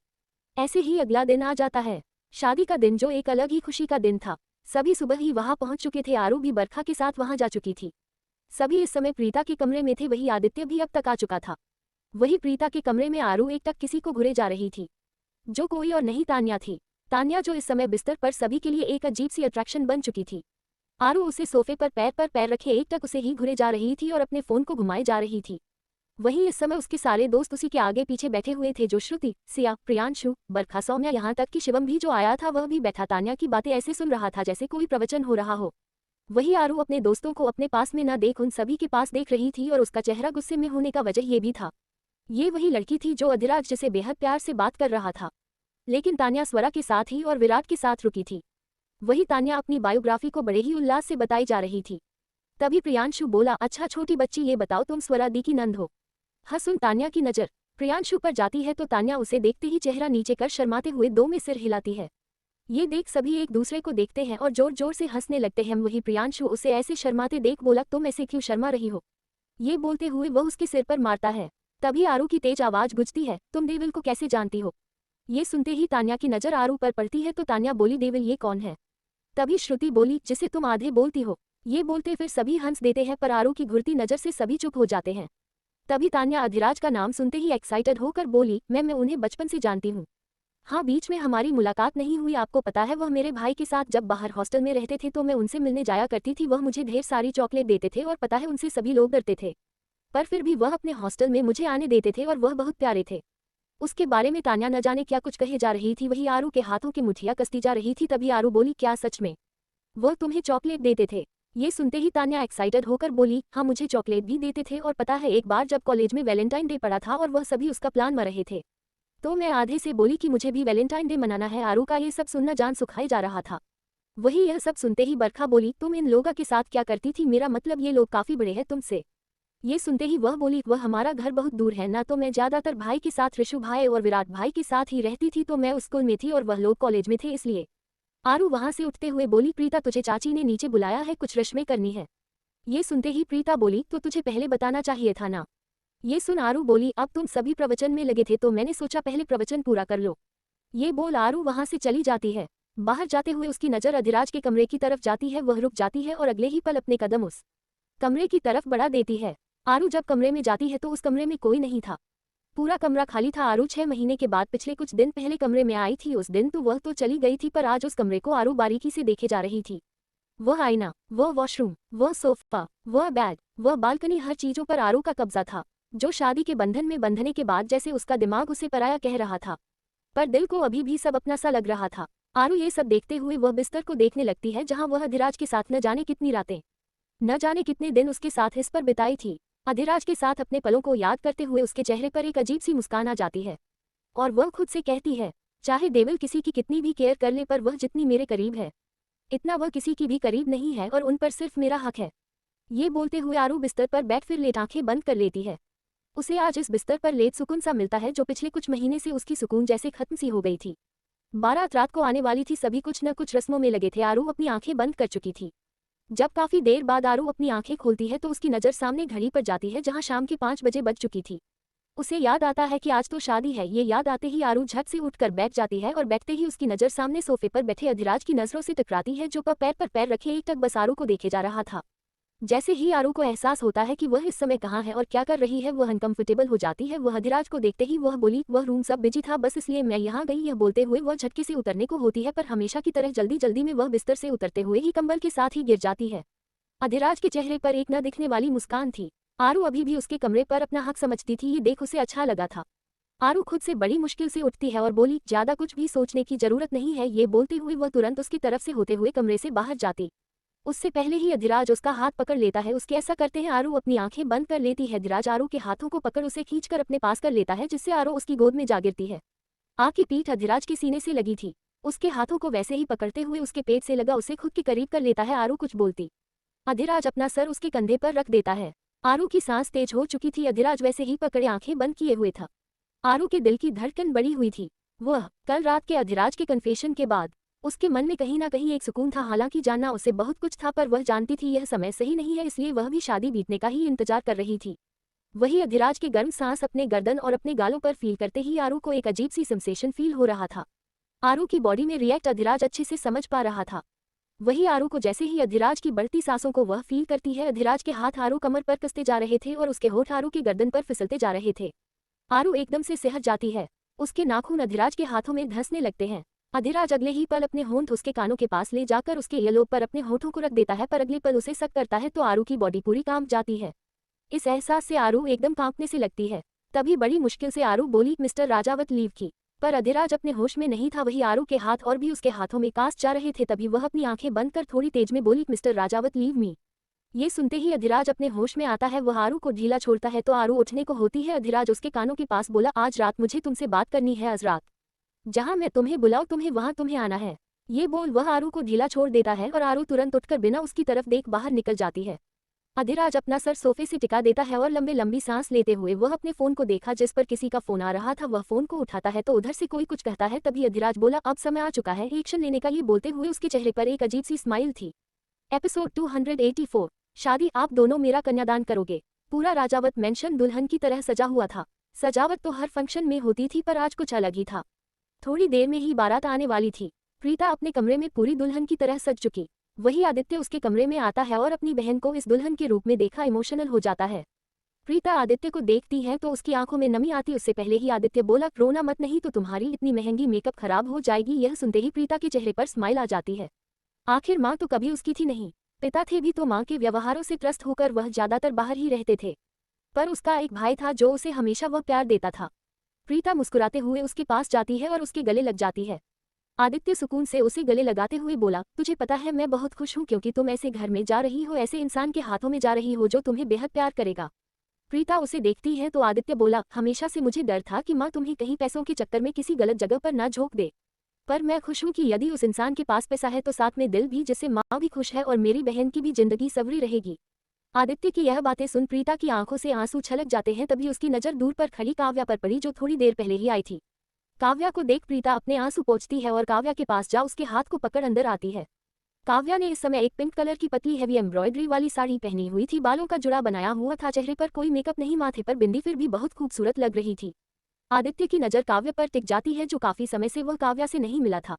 Speaker 1: ऐसे ही अगला दिन आ जाता है, शादी का दिन, जो एक अलग ही खुशी का दिन था। सभी सुबह ही वहां पहुंच चुके थे, आरू भी बरखा के साथ वहां जा चुकी थी। सभी इस समय प्रीता के कमरे में थे, वही आदित्य भी अब तक आ चुका था। वही प्रीता के कमरे में आरू एकटक किसी को घुरे जा रही थी, जो कोई और नहीं तान्या थी। तान्या जो इस समय बिस्तर पर सभी के लिए एक अजीब सी अट्रैक्शन बन चुकी थी। आरू उसे सोफे पर पैर रखे एकटक उसे ही घुरे जा रही थी और अपने फोन को घुमाए जा रही थी। वहीं इस समय उसके सारे दोस्त उसी के आगे पीछे बैठे हुए थे, जो श्रुति, सिया, प्रियांशु, बरखा, सौम्या, यहाँ तक कि शिवम भी जो आया था वह भी बैठा तान्या की बातें ऐसे सुन रहा था जैसे कोई प्रवचन हो रहा हो। वही आरू अपने दोस्तों को अपने पास में न देख उन सभी के पास देख रही थी, और उसका चेहरा गुस्से में होने का वजह ये भी था, ये वही लड़की थी जो अधिराज जिसे बेहद प्यार से बात कर रहा था, लेकिन तान्या स्वरा के साथ ही और विराट के साथ रुकी थी। वही तान्या अपनी बायोग्राफी को बड़े ही उल्लास से बताई जा रही थी। तभी प्रियांशु बोला, अच्छा छोटी बच्ची, ये बताओ तुम स्वरा दी की नंद हो? हाँ, सुन तान्या की नजर प्रियांशु पर जाती है तो तान्या उसे देखते ही चेहरा नीचे कर शर्माते हुए दो में सिर हिलाती है। ये देख सभी एक दूसरे को देखते हैं और जोर जोर से हंसने लगते हैं। वही प्रियांशु उसे ऐसे शर्माते देख बोला, तुम ऐसे क्यों शर्मा रही हो? ये बोलते हुए वह उसके सिर पर मारता है। तभी आरू की तेज आवाज गूंजती है, तुम देविल को कैसे जानती हो? ये सुनते ही तान्या की नजर आरू पर पड़ती है तो तान्या बोली, देविल ये कौन है? तभी श्रुति बोली, जिसे तुम आधे बोलती हो। ये बोलते फिर सभी हंस देते हैं पर आरू की घुरती नजर से सभी चुप हो जाते हैं। तभी तान्या अधिराज का नाम सुनते ही एक्साइटेड होकर बोली, मैं उन्हें बचपन से जानती हूँ। हाँ, बीच में हमारी मुलाकात नहीं हुई, आपको पता है वह मेरे भाई के साथ जब बाहर हॉस्टल में रहते थे तो मैं उनसे मिलने जाया करती थी। वह मुझे ढेर सारी चॉकलेट देते थे और पता है उनसे सभी लोग डरते थे, पर फिर भी वह अपने हॉस्टल में मुझे आने देते थे और वह बहुत प्यारे थे। उसके बारे में तान्या न जाने क्या कुछ कहे जा रही थी। वही आरू के हाथों की मुठियां कसती जा रही थी। तभी आरू बोली, क्या सच में वह तुम्हें चॉकलेट देते थे? ये सुनते ही तान्या एक्साइटेड होकर बोली, हाँ मुझे चॉकलेट भी देते थे और पता है एक बार जब कॉलेज में वैलेंटाइन डे पड़ा था और वह सभी उसका प्लान कर रहे थे तो मैं आधे से बोली कि मुझे भी वैलेंटाइन डे मनाना है। आरू का ये सब सुनना जान सुखाई जा रहा था। वही यह सब सुनते ही बरखा बोली, तुम इन लोगों के साथ क्या करती थी? मेरा मतलब ये लोग काफी बड़े हैं तुमसे। ये सुनते ही वह बोली, वह हमारा घर बहुत दूर है ना, तो मैं ज्यादातर भाई के साथ ऋषु भाई और विराट भाई के साथ ही रहती थी। तो मैं उस स्कूल में थी और वह लोग कॉलेज में थे इसलिए। आरू वहां से उठते हुए बोली, प्रीता तुझे चाची ने नीचे बुलाया है, कुछ रस्में करनी है। ये सुनते ही प्रीता बोली, तो तुझे पहले बताना चाहिए था ना। ये सुन आरू बोली, अब तुम सभी प्रवचन में लगे थे तो मैंने सोचा पहले प्रवचन पूरा कर लो। ये बोल आरू वहां से चली जाती है। बाहर जाते हुए उसकी नजर अधिराज के कमरे की तरफ जाती है। वह रुक जाती है और अगले ही पल अपने कदम उस कमरे की तरफ बढ़ा देती है। आरू जब कमरे में जाती है तो उस कमरे में कोई नहीं था, पूरा कमरा खाली था। आरू 6 महीने के बाद पिछले कुछ दिन पहले कमरे में आई थी। उस दिन तो वह तो चली गई थी पर आज उस कमरे को आरू बारीकी से देखे जा रही थी। वह आईना, वह वॉशरूम, वह सोफा, वह बेड, वह बालकनी, हर चीजों पर आरू का कब्जा था, जो शादी के बंधन में बंधने के बाद जैसे उसका दिमाग उसे पराया कह रहा था, पर दिल को अभी भी सब अपना सा लग रहा था। आरू ये सब देखते हुए वह बिस्तर को देखने लगती है जहां वह अधिराज के साथ न जाने कितनी रातें, न जाने कितने दिन उसके साथ इस पर बिताई थी। अधिराज के साथ अपने पलों को याद करते हुए उसके चेहरे पर एक अजीब सी मुस्कान आ जाती है और वह खुद से कहती है, चाहे देविल किसी की कितनी भी केयर कर ले पर वह जितनी मेरे करीब है इतना वह किसी की भी करीब नहीं है और उन पर सिर्फ मेरा हक है। ये बोलते हुए आरू बिस्तर पर बैठ फिर लेट आंखें बंद कर लेती है। उसे आज इस बिस्तर पर लेट सुकून सा मिलता है जो पिछले कुछ महीने से उसकी सुकून जैसे खत्म सी हो गई थी। बारात रात को आने वाली थी, सभी कुछ न कुछ रस्मों में लगे थे। आरू अपनी आंखें बंद कर चुकी थी। जब काफी देर बाद आरू अपनी आंखें खोलती है तो उसकी नजर सामने घड़ी पर जाती है जहां शाम के 5 बजे बज चुकी थी। उसे याद आता है कि आज तो शादी है। ये याद आते ही आरू झट से उठकर बैठ जाती है और बैठते ही उसकी नजर सामने सोफे पर बैठे अधिराज की नजरों से टकराती है जो पैर पर पैर रखे एकटक बस आरू को देखे जा रहा था। जैसे ही आरू को एहसास होता है कि वह इस समय कहाँ है और क्या कर रही है, वह अनकंफर्टेबल हो जाती है। वह अधिराज को देखते ही वह बोली, वह रूम सब बिजी था बस इसलिए मैं यहाँ गई। यह बोलते हुए वह झटके से उतरने को होती है पर हमेशा की तरह जल्दी जल्दी में वह बिस्तर से उतरते हुए ही कंबल के साथ ही गिर जाती है। अधिराज के चेहरे पर एक न दिखने वाली मुस्कान थी। आरू अभी भी उसके कमरे पर अपना हक समझती थी। ये देख उसे अच्छा लगा था। आरू खुद से बड़ी मुश्किल से उठती है और बोली, ज्यादा कुछ भी सोचने की जरूरत नहीं है। ये बोलते हुए वह तुरंत उसकी तरफ से होते हुए कमरे से बाहर जाती, उससे पहले ही अधिराज उसका हाथ पकड़ लेता है। उसके ऐसा करते हैं आरू अपनी आंखें बंद कर लेती है। अधिराज आरू के हाथों को पकड़ उसे खींचकर अपने पास कर लेता है जिससे आरू उसकी गोद में जा गिरती है। आग की पीठ अधिराज के सीने से लगी थी। उसके हाथों को वैसे ही पकड़ते हुए उसके पेट से लगा उसे खुद के करीब कर लेता है। आरू कुछ बोलती, अधिराज अपना सर उसके कंधे पर रख देता है। आरू की सांस तेज हो चुकी थी। अधिराज वैसे ही पकड़े आंखें बंद किए हुए था। आरू के दिल की धड़कन बढ़ी हुई थी। वह कल रात के अधिराज के कन्फेशन के बाद उसके मन में कहीं ना कहीं एक सुकून था। हालांकि जानना उसे बहुत कुछ था पर वह जानती थी यह समय सही नहीं है, इसलिए वह भी शादी बीतने का ही इंतजार कर रही थी। वही अधिराज के गर्म सांस अपने गर्दन और अपने गालों पर फील करते ही आरू को एक अजीब सी सेंसेशन फील हो रहा था। आरू की बॉडी में रिएक्ट अधिराज अच्छे से समझ पा रहा था। वही आरू को जैसे ही अधिराज की बढ़ती सांसों को वह फील करती है। अधिराज के हाथ आरू कमर पर कसते जा रहे थे और उसके होठ आरू की गर्दन पर फिसलते जा रहे थे। आरू एकदम से सहज जाती है। उसके नाखून अधिराज के हाथों में धंसने लगते हैं। अधिराज अगले ही पल अपने होंठ उसके कानों के पास ले जाकर उसके ईयरलोब पर अपने होठों को रख देता है पर अगले पल उसे सक करता है तो आरू की बॉडी पूरी कांप जाती है। इस एहसास से आरू एकदम कांपने से लगती है। तभी बड़ी मुश्किल से आरू बोली, मिस्टर राजावत लीव की। पर अधिराज अपने होश में नहीं था। वही आरू के हाथ और भी उसके हाथों में कांस जा रहे थे। तभी वह अपनी आंखें बंद कर थोड़ी तेज में बोली, मिस्टर राजावत लीव मी। ये सुनते ही अधिराज अपने होश में आता है। वह आरू को ढीला छोड़ता है तो आरू उठने को होती है। अधिराज उसके कानों के पास बोला, आज रात मुझे तुमसे बात करनी है। आज रात जहां मैं तुम्हें बुलाऊं तुम्हें वहां तुम्हें आना है। ये बोल वह आरू को ढीला छोड़ देता है और आरू तुरंत उठकर बिना उसकी तरफ देख बाहर निकल जाती है। अधिराज अपना सर सोफे से टिका देता है और लंबे लंबी सांस लेते हुए वह अपने फोन को देखा जिस पर किसी का फोन आ रहा था। वह फोन को उठाता है तो उधर से कोई कुछ कहता है। तभी अधिराज बोला, अब समय आ चुका है एक्शन लेने का। ये बोलते हुए उसके चेहरे पर एक अजीब सी स्माइल थी। एपिसोड 284, शादी, आप दोनों मेरा कन्यादान करोगे। पूरा राजावत मेंशन दुल्हन की तरह सजा हुआ था। सजावट तो हर फंक्शन में होती थी पर आज कुछ अलग ही था। थोड़ी देर में ही बारात आने वाली थी। प्रीता अपने कमरे में पूरी दुल्हन की तरह सज चुकी। वही आदित्य उसके कमरे में आता है और अपनी बहन को इस दुल्हन के रूप में देखा इमोशनल हो जाता है। प्रीता आदित्य को देखती है तो उसकी आंखों में नमी आती। उससे पहले ही आदित्य बोला, रोना मत, नहीं तो तुम्हारी इतनी महंगी मेकअप खराब हो जाएगी। यह सुनते ही प्रीता के चेहरे पर स्माइल आ जाती है। आखिर माँ तो कभी उसकी थी नहीं, पिता थे भी तो माँ के व्यवहारों से त्रस्त होकर वह ज्यादातर बाहर ही रहते थे। पर उसका एक भाई था जो उसे हमेशा वह प्यार देता था। प्रीता मुस्कुराते हुए उसके पास जाती है और उसके गले लग जाती है। आदित्य सुकून से उसे गले लगाते हुए बोला, तुझे पता है मैं बहुत खुश हूँ क्योंकि तुम ऐसे घर में जा रही हो, ऐसे इंसान के हाथों में जा रही हो जो तुम्हें बेहद प्यार करेगा। प्रीता उसे देखती है तो आदित्य बोला, हमेशा से मुझे डर था कि माँ तुम्हें कहीं पैसों के चक्कर में किसी गलत जगह पर ना झोंक दे। पर मैं खुश हूँ कि यदि उस इंसान के पास पैसा है तो साथ में दिल भी, जिससे माँ भी खुश है और मेरी बहन की भी जिंदगी सवरी रहेगी। आदित्य की यह बातें सुन प्रीता की आंखों से आंसू छलक जाते हैं। तभी उसकी नजर दूर पर खड़ी काव्या पर पड़ी जो थोड़ी देर पहले ही आई थी। काव्या को देख प्रीता अपने आंसू पोंछती है और काव्या के पास जा उसके हाथ को पकड़ अंदर आती है। काव्या ने इस समय एक पिंक कलर की पतली हैवी एम्ब्रॉयडरी वाली साड़ी पहनी हुई थी। बालों का जुड़ा बनाया हुआ था, चेहरे पर कोई मेकअप नहीं, माथे पर बिंदी, फिर भी बहुत खूबसूरत लग रही थी। आदित्य की नजर काव्या पर टिक जाती है जो काफी समय से वह काव्या से नहीं मिला था।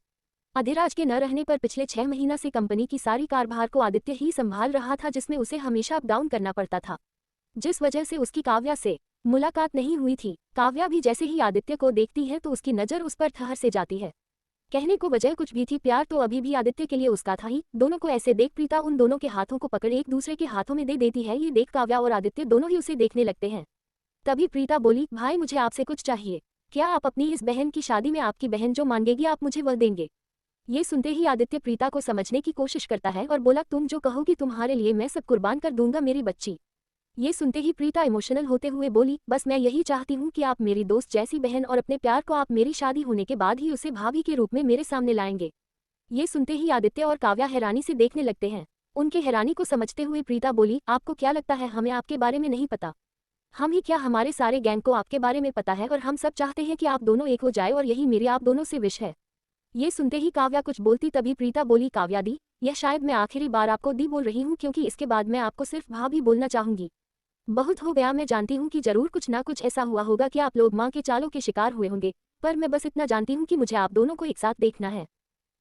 Speaker 1: अधिराज के न रहने पर पिछले 6 महीना से कंपनी की सारी कारभार को आदित्य ही संभाल रहा था, जिसमें उसे हमेशा अप डाउन करना पड़ता था, जिस वजह से उसकी काव्या से मुलाकात नहीं हुई थी। काव्या भी जैसे ही आदित्य को देखती है तो उसकी नजर उस पर ठहर से जाती है। कहने को वजह कुछ भी थी, प्यार तो अभी भी आदित्य के लिए उसका था ही। दोनों को ऐसे देख प्रीता उन दोनों के हाथों को पकड़ एक दूसरे के हाथों में दे देती है। ये देख काव्या और आदित्य दोनों ही उसे देखने लगते हैं। तभी प्रीता बोली, भाई मुझे आपसे कुछ चाहिए। क्या आप अपनी इस बहन की शादी में आपकी बहन जो मांगेगी आप मुझे वह देंगे? ये सुनते ही आदित्य प्रीता को समझने की कोशिश करता है और बोला, तुम जो कहोगी तुम्हारे लिए मैं सब कुर्बान कर दूंगा मेरी बच्ची। ये सुनते ही प्रीता इमोशनल होते हुए बोली, बस मैं यही चाहती हूँ कि आप मेरी दोस्त जैसी बहन और अपने प्यार को आप मेरी शादी होने के बाद ही उसे भाभी के रूप में मेरे सामने लाएंगे। ये सुनते ही आदित्य और काव्या हैरानी से देखने लगते हैं। उनके हैरानी को समझते हुए प्रीता बोली, आपको क्या लगता है हमें आपके बारे में नहीं पता? हम ही क्या, हमारे सारे गैंग को आपके बारे में पता है और हम सब चाहते हैं कि आप दोनों एक हो जाए और यही मेरी आप दोनों से विश है। ये सुनते ही काव्या कुछ बोलती तभी प्रीता बोली, काव्या दी, यह शायद मैं आखिरी बार आपको दी बोल रही हूँ क्योंकि इसके बाद मैं आपको सिर्फ भाभी बोलना चाहूंगी। बहुत हो गया, मैं जानती हूँ कि जरूर कुछ ना कुछ ऐसा हुआ होगा कि आप लोग माँ के चालों के शिकार हुए होंगे, पर मैं बस इतना जानती हूँ कि मुझे आप दोनों को एक साथ देखना है।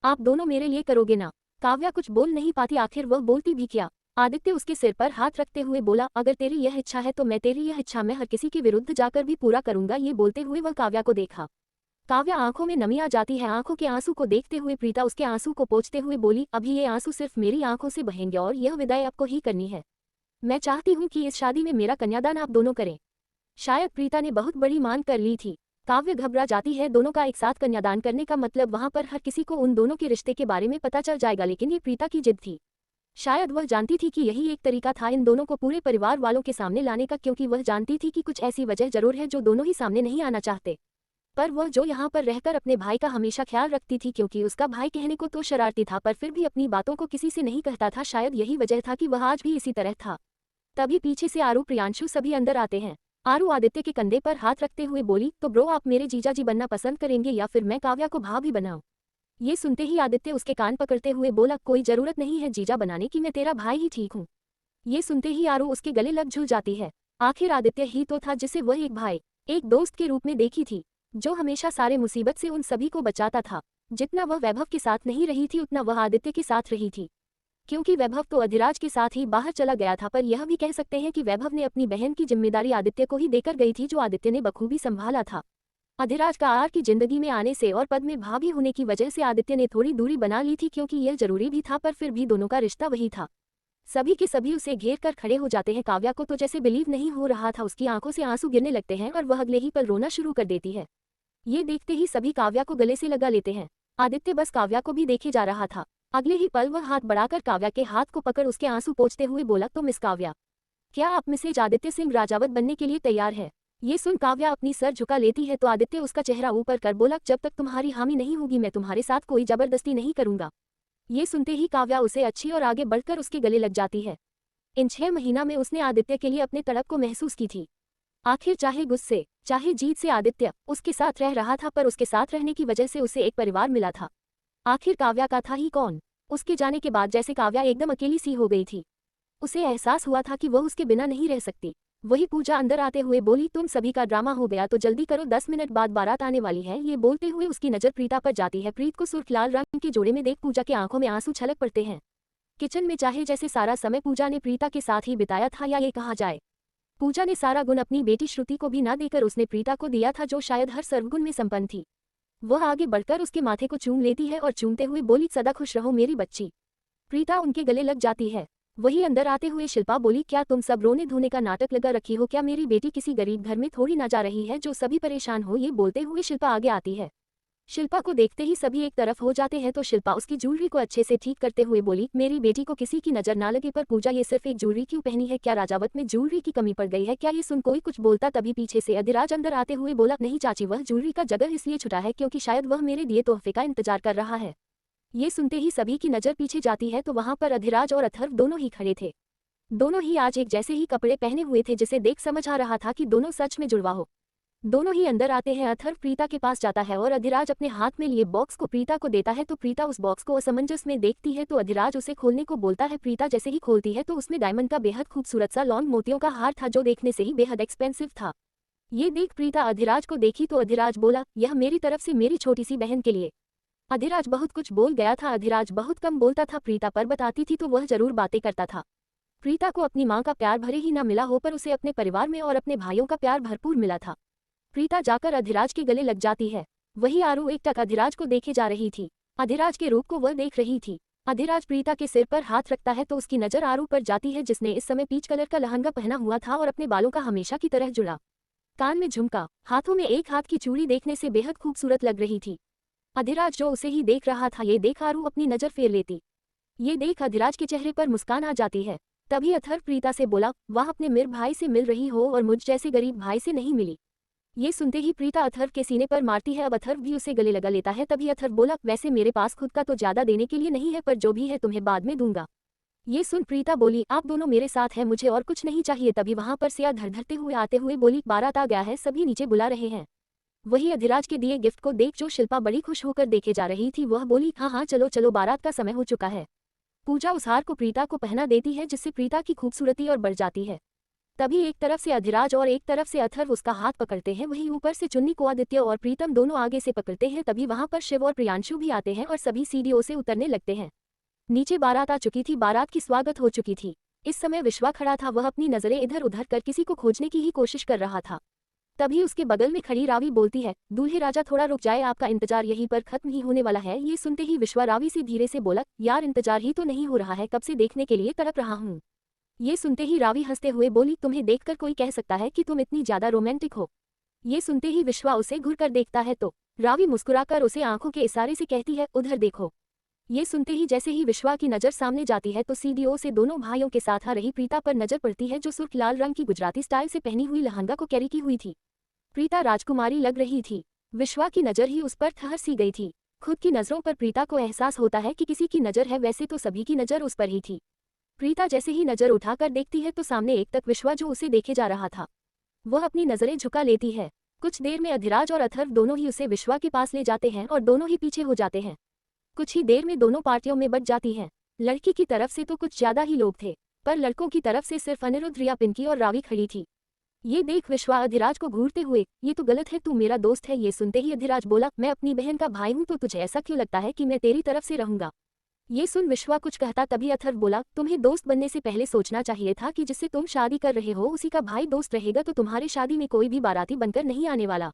Speaker 1: आप दोनों मेरे लिए करोगे ना? काव्या कुछ बोल नहीं पाती, आखिर वह बोलती भी क्या। आदित्य उसके सिर पर हाथ रखते हुए बोला, अगर तेरी यह इच्छा है तो मैं तेरी यह इच्छा मैं हर किसी के विरुद्ध जाकर भी पूरा करूंगा। ये बोलते हुए वह काव्या को देखा। काव्या आंखों में नमी आ जाती है। आंखों के आंसू को देखते हुए प्रीता उसके आंसू को पोंछते हुए बोली, अभी ये आंसू सिर्फ मेरी आंखों से बहेंगे और यह विदाई आपको ही करनी है। मैं चाहती हूँ कि इस शादी में मेरा कन्यादान आप दोनों करें। शायद प्रीता ने बहुत बड़ी मांग कर ली थी। काव्य घबरा जाती है, दोनों का एक साथ कन्यादान करने का मतलब वहां पर हर किसी को उन दोनों के रिश्ते के बारे में पता चल जाएगा, लेकिन ये प्रीता की जिद थी। शायद वह जानती थी कि यही एक तरीका था इन दोनों को पूरे परिवार वालों के सामने लाने का, क्योंकि वह जानती थी कि कुछ ऐसी वजह जरूर है जो दोनों ही सामने नहीं आना चाहते। पर वह जो यहाँ पर रहकर अपने भाई का हमेशा ख्याल रखती थी, क्योंकि उसका भाई कहने को तो शरारती था पर फिर भी अपनी बातों को किसी से नहीं कहता था, शायद यही वजह था कि वह आज भी इसी तरह था। तभी पीछे से आरू, प्रियांशु सभी अंदर आते हैं। आरू आदित्य के कंधे पर हाथ रखते हुए बोली, तो ब्रो आप मेरे जीजाजी बनना पसंद करेंगे या फिर मैं काव्या को भाभी बनाऊं? ये सुनते ही आदित्य उसके कान पकड़ते हुए बोला, कोई जरूरत नहीं है जीजा बनाने की, मैं तेरा भाई ही ठीक हूँ। ये सुनते ही आरू उसके गले लग झूल जाती है। आखिर आदित्य ही तो था जिसे वह एक भाई, एक दोस्त के रूप में देखी थी, जो हमेशा सारे मुसीबत से उन सभी को बचाता था। जितना वह वैभव के साथ नहीं रही थी उतना वह आदित्य के साथ रही थी, क्योंकि वैभव तो अधिराज के साथ ही बाहर चला गया था। पर यह भी कह सकते हैं कि वैभव ने अपनी बहन की जिम्मेदारी आदित्य को ही देकर गई थी, जो आदित्य ने बखूबी संभाला था। अधिराज का आर की जिंदगी में आने से और पद में भाभी होने की वजह से आदित्य ने थोड़ी दूरी बना ली थी, क्योंकि यह जरूरी भी था, पर फिर भी दोनों का रिश्ता वही था। सभी के सभी उसे घेर कर खड़े हो जाते हैं। काव्या को तो जैसे बिलीव नहीं हो रहा था, उसकी आंखों से आंसू गिरने लगते हैं और वह अगले ही पल रोना शुरू कर देती है। ये देखते ही सभी काव्या को गले से लगा लेते हैं। आदित्य बस काव्या को भी देखे जा रहा था। अगले ही पल वह हाथ बढ़ाकर काव्या के हाथ को पकड़ उसके आंसू पोंछते हुए बोला, तो मिस काव्या, क्या आप मिसेज आदित्य सिंह राजावत बनने के लिए तैयार है? ये सुन काव्या अपनी सर झुका लेती है तो आदित्य उसका चेहरा ऊपर कर बोला, जब तक तुम्हारी हामी नहीं होगी मैं तुम्हारे साथ कोई जबरदस्ती नहीं करूंगा। ये सुनते ही काव्या उसे अच्छी और आगे बढ़कर उसके गले लग जाती है। इन 6 महीना में उसने आदित्य के लिए अपने तड़प को महसूस की थी। आखिर चाहे गुस्से चाहे जीत से आदित्य उसके साथ रह रहा था, पर उसके साथ रहने की वजह से उसे एक परिवार मिला था। आखिर काव्या का था ही कौन? उसके जाने के बाद जैसे काव्या एकदम अकेली सी हो गई थी। उसे एहसास हुआ था कि वह उसके बिना नहीं रह सकती। वही पूजा अंदर आते हुए बोली, तुम सभी का ड्रामा हो गया तो जल्दी करो, 10 मिनट बाद बारात आने वाली है। ये बोलते हुए उसकी नजर प्रीता पर जाती है। प्रीत को सुर्ख लाल रंग के जोड़े में देख पूजा की आंखों में आंसू छलक पड़ते हैं। किचन में चाहे जैसे सारा समय पूजा ने प्रीता के साथ ही बिताया था, या ये कहा जाए पूजा ने सारा गुण अपनी बेटी श्रुति को भी ना देकर उसने प्रीता को दिया था, जो शायद हर सर्वगुण में संपन्न थी। वह आगे बढ़कर उसके माथे को चूम लेती है और चूमते हुए बोली, सदा खुश रहो मेरी बच्ची। प्रीता उनके गले लग जाती है। वही अंदर आते हुए शिल्पा बोली, क्या तुम सब रोने धोने का नाटक लगा रखी हो? क्या मेरी बेटी किसी गरीब घर में थोड़ी ना जा रही है जो सभी परेशान हो? ये बोलते हुए शिल्पा आगे आती है। शिल्पा को देखते ही सभी एक तरफ हो जाते हैं तो शिल्पा उसकी ज्वेलरी को अच्छे से ठीक करते हुए बोली, मेरी बेटी को किसी की नजर ना लगे। पर पूजा ये सिर्फ एक ज्वेलरी क्यों पहनी है? क्या राजावत में ज्वेलरी की कमी पड़ गई है क्या? ये सुन कोई कुछ बोलता तभी पीछे से अधिराज अंदर आते हुए बोला, नहीं चाची, वह ज्वेलरी का जगह इसलिए छुटा है क्योंकि शायद वह मेरे दिए तोहफे का इंतजार कर रहा है। ये सुनते ही सभी की नजर पीछे जाती है तो वहां पर अधिराज और अथर्व दोनों ही खड़े थे। दोनों ही आज एक जैसे ही कपड़े पहने हुए थे, जिसे देख समझ आ रहा था कि दोनों सच में जुड़वा हो। दोनों ही अंदर आते हैं। अथर्व प्रीता के पास जाता है और अधिराज अपने हाथ में लिए बॉक्स को प्रीता को देता है तो प्रीता उस बॉक्स को असमंजस में देखती है तो अधिराज उसे खोलने को बोलता है। प्रीता जैसे ही खोलती है तो उसमें डायमंड का बेहद खूबसूरत सा लॉन्ग मोतियों का हार था, जो देखने से ही बेहद एक्सपेंसिव था। ये देख प्रीता अधिराज को देखी तो अधिराज बोला, यह मेरी तरफ से मेरी छोटी सी बहन के लिए। अधिराज बहुत कुछ बोल गया था। अधिराज बहुत कम बोलता था, प्रीता पर बताती थी तो वह जरूर बातें करता था। प्रीता को अपनी माँ का प्यार भले ही ना मिला हो, पर उसे अपने परिवार में और अपने भाइयों का प्यार भरपूर मिला था। प्रीता जाकर अधिराज के गले लग जाती है। वही आरू एकटक अधिराज को देखे जा रही थी। अधिराज के रूप को वह देख रही थी। अधिराज प्रीता के सिर पर हाथ रखता है तो उसकी नजर आरू पर जाती है, जिसने इस समय पीच कलर का लहंगा पहना हुआ था और अपने बालों का हमेशा की तरह जुड़ा, कान में झुमका, हाथों में एक हाथ की चूड़ी देखने से बेहद खूबसूरत लग रही थी। अधिराज जो उसे ही देख रहा था, ये देख आरू अपनी नजर फेर लेती। ये देख अधिराज के चेहरे पर मुस्कान आ जाती है। तभी अथर्व प्रीता से बोला, वाह, अपने मेरे भाई से मिल रही हो और मुझ जैसे गरीब भाई से नहीं मिली। ये सुनते ही प्रीता अथर्व के सीने पर मारती है। अब अथर्व भी उसे गले लगा लेता है। तभी अथर्व बोला, वैसे मेरे पास खुद का तो ज्यादा देने के लिए नहीं है, पर जो भी है तुम्हें बाद में दूंगा। ये सुन प्रीता बोली, आप दोनों मेरे साथ हैं, मुझे और कुछ नहीं चाहिए। तभी वहां पर सिया धड़धड़ते हुए आते हुए बोली, बारात आ गया है, सभी नीचे बुला रहे हैं। वही अधिराज के दिए गिफ्ट को देख जो शिल्पा बड़ी खुश होकर देखे जा रही थी, वह बोली, हाँ हाँ चलो चलो, बारात का समय हो चुका है। पूजा उस हार को प्रीता को पहना देती है, जिससे प्रीता की खूबसूरती और बढ़ जाती है। तभी एक तरफ से अधिराज और एक तरफ से अथर्व उसका हाथ पकड़ते हैं। वहीं ऊपर से चुन्नी को आदित्य और प्रीतम दोनों आगे से पकड़ते हैं। तभी वहां पर शिव और प्रियांशु भी आते हैं और सभी सीढ़ियों से उतरने लगते हैं। नीचे बारात आ चुकी थी, बारात की स्वागत हो चुकी थी। इस समय विश्वा खड़ा था, वह अपनी नजरें इधर उधर कर किसी को खोजने की ही कोशिश कर रहा था। तभी उसके बगल में खड़ी रावी बोलती है, दूल्हे राजा थोड़ा रुक जाए, आपका इंतजार यहीं पर खत्म ही होने वाला है। ये सुनते ही विश्वा रावी से धीरे से बोला, यार इंतजार ही तो नहीं हो रहा है, कब से देखने के लिए तड़प रहा हूँ। ये सुनते ही रावी हंसते हुए बोली, तुम्हें देखकर कोई कह सकता है कि तुम इतनी ज्यादा रोमांटिक हो। ये सुनते ही विश्वा उसे घूर कर देखता है तो रावी मुस्कुराकर उसे आंखों के इशारे से कहती है, उधर देखो। ये सुनते ही जैसे ही विश्वा की नजर सामने जाती है तो सीढ़ियों से दोनों भाइयों के साथ आ रही प्रीता पर नजर पड़ती है, जो सुर्ख लाल रंग की गुजराती स्टाइल से पहनी हुई लहंगा को कैरी की हुई थी। प्रीता राजकुमारी लग रही थी। विश्वा की नजर ही उस पर ठहर सी गई थी। खुद की नजरों पर प्रीता को एहसास होता है कि किसी की नजर है, वैसे तो सभी की नजर उस पर ही थी। प्रीता जैसे ही नजर उठाकर देखती है तो सामने एक तक विश्वा जो उसे देखे जा रहा था, वह अपनी नजरें झुका लेती है। कुछ देर में अधिराज और अथर्व दोनों ही उसे विश्वा के पास ले जाते हैं और दोनों ही पीछे हो जाते हैं। कुछ ही देर में दोनों पार्टियों में बट जाती हैं। लड़की की तरफ से तो कुछ ज्यादा ही लोग थे, पर लड़कों की तरफ से सिर्फ अनिरुद्ध, रिया, पिंकी और रावी खड़ी थी। ये देख विश्वा अधिराज को घूरते हुए, ये तो गलत है, तू मेरा दोस्त है। ये सुनते ही अधिराज बोला, मैं अपनी बहन का भाई हूं, तो तुझे ऐसा क्यों लगता है कि मैं तेरी तरफ से रहूंगा। ये सुन विश्वा कुछ कहता तभी अथर्व बोला, तुम्हें दोस्त बनने से पहले सोचना चाहिए था कि जिससे तुम शादी कर रहे हो उसी का भाई दोस्त रहेगा, तो तुम्हारी शादी में कोई भी बाराती बनकर नहीं आने वाला।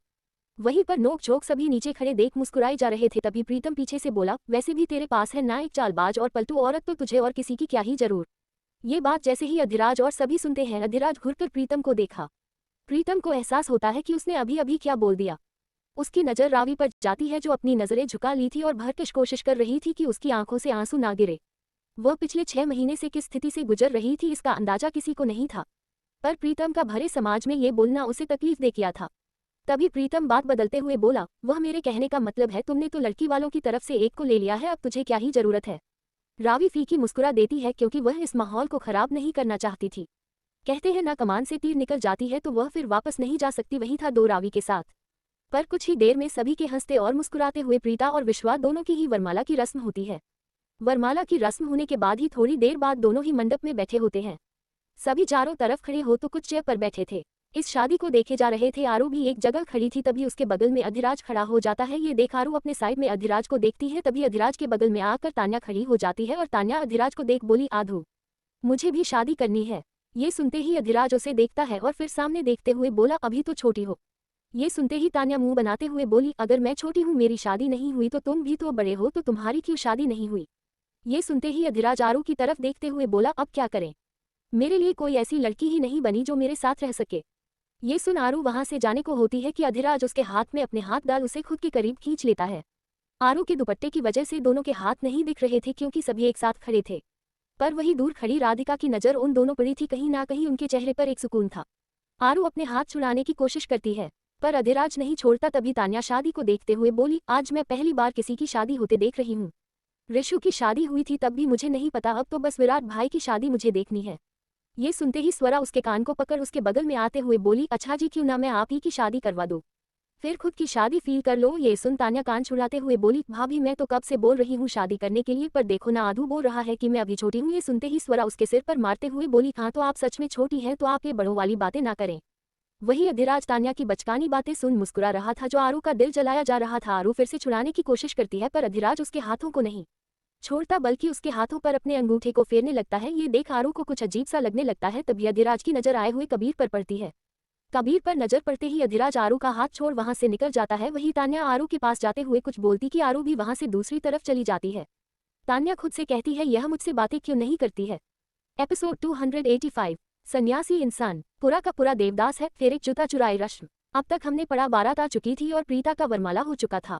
Speaker 1: वहीं पर नोक झोंक सभी नीचे खड़े देख मुस्कुराए जा रहे थे। तभी प्रीतम पीछे से बोला, वैसे भी तेरे पास है ना एक चालबाज और पलटू औरत, तो तुझे और किसी की क्या ही जरूर। ये बात जैसे ही अधिराज और सभी सुनते हैं, अधिराज घुरकर प्रीतम को देखा। प्रीतम को एहसास होता है कि उसने अभी अभी क्या बोल दिया। उसकी नजर रावी पर जाती है, जो अपनी नजरें झुका ली थी और भरकश कोशिश कर रही थी कि उसकी आंखों से आंसू ना गिरे। वह पिछले 6 महीने से किस स्थिति से गुजर रही थी, इसका अंदाजा किसी को नहीं था, पर प्रीतम का भरे समाज में ये बोलना उसे तकलीफ दे किया था। तभी प्रीतम बात बदलते हुए बोला, वह मेरे कहने का मतलब है, तुमने तो लड़की वालों की तरफ से एक को ले लिया है, अब तुझे क्या ही जरूरत है। रावी फीकी मुस्कुरा देती है क्योंकि वह इस माहौल को खराब नहीं करना चाहती थी। कहते हैं ना, कमान से तीर निकल जाती है तो वह फिर वापस नहीं जा सकती। वही था दो रावी के साथ। पर कुछ ही देर में सभी के हंसते और मुस्कुराते हुए प्रीता और विश्वा दोनों की ही वरमाला की रस्म होती है। वरमाला की रस्म होने के बाद ही थोड़ी देर बाद दोनों ही मंडप में बैठे होते हैं। सभी चारों तरफ खड़े हो तो कुछ चेयर पर बैठे थे। इस शादी को देखे जा रहे थे। आरू भी एक जगह खड़ी थी, तभी उसके बगल में अधिराज खड़ा हो जाता है। ये देख आरू अपने साइड में अधिराज को देखती है, तभी अधिराज के बगल में आकर तान्या खड़ी हो जाती है और तान्या अधिराज को देख बोली, आधू, मुझे भी शादी करनी है। ये सुनते ही अधिराज उसे देखता है और फिर सामने देखते हुए बोला, अभी तो छोटी हो। ये सुनते ही तान्या मुंह बनाते हुए बोली, अगर मैं छोटी हूँ, मेरी शादी नहीं हुई तो तुम भी तो बड़े हो, तो तुम्हारी क्यों शादी नहीं हुई। ये सुनते ही अधिराज आरू की तरफ देखते हुए बोला, अब क्या करें, मेरे लिए कोई ऐसी लड़की ही नहीं बनी जो मेरे साथ रह सके। ये सुन आरू वहां से जाने को होती है कि अधिराज उसके हाथ में अपने हाथ डाल उसे खुद के करीब खींच लेता है। आरू के दुपट्टे की वजह से दोनों के हाथ नहीं दिख रहे थे क्योंकि सभी एक साथ खड़े थे। पर वही दूर खड़ी राधिका की नज़र उन दोनों पड़ी थी। कहीं ना कहीं उनके चेहरे पर एक सुकून था। आरू अपने हाथ छुड़ाने की कोशिश करती है पर अधिराज नहीं छोड़ता। तभी तान्या शादी को देखते हुए बोली, आज मैं पहली बार किसी की शादी होते देख रही हूँ। ऋषु की शादी हुई थी तब भी मुझे नहीं पता, अब तो बस विराट भाई की शादी मुझे देखनी है। ये सुनते ही स्वरा उसके कान को पकड़ उसके बगल में आते हुए बोली, अच्छा जी, क्यों ना मैं आप ही की शादी करवा दूं, फिर खुद की शादी फील कर लो। ये सुन तान्या कान छुड़ाते हुए बोली, भाभी मैं तो कब से बोल रही हूँ शादी करने के लिए, पर देखो ना आधू बोल रहा है कि मैं अभी छोटी हूँ। ये सुनते ही स्वरा उसके सिर पर मारते हुए बोली, हाँ तो आप सच में छोटी हैं, तो आप ये बड़ों वाली बातें ना करें। वही अधिराज तान्या की बचकानी बातें सुन मुस्कुरा रहा था। जो आरू का दिल जलाया जा रहा था। आरू फिर से छुड़ाने की कोशिश करती है पर अधिराज उसके हाथों को नहीं छोड़ता बल्कि उसके हाथों पर अपने अंगूठे को फेरने लगता है। ये देख आरू को कुछ अजीब सा लगने लगता है। तभी अधिराज की नजर आए हुए कबीर पर पड़ती है। कबीर पर नजर पड़ते ही अधिराज आरू का हाथ छोड़ वहां से निकल जाता है। वही तान्या आरू के पास जाते हुए कुछ बोलती कि आरू भी वहां से दूसरी तरफ चली जाती है। तान्या खुद से कहती है, यह मुझसे बातें क्यों नहीं करती है। एपिसोड 285, सन्यासी इंसान। पूरा का पूरा देवदास है, फिर एक जूता चुराए रश्म। अब तक हमने पढ़ा, बारात आ चुकी थी और प्रीता का वरमाला हो चुका था।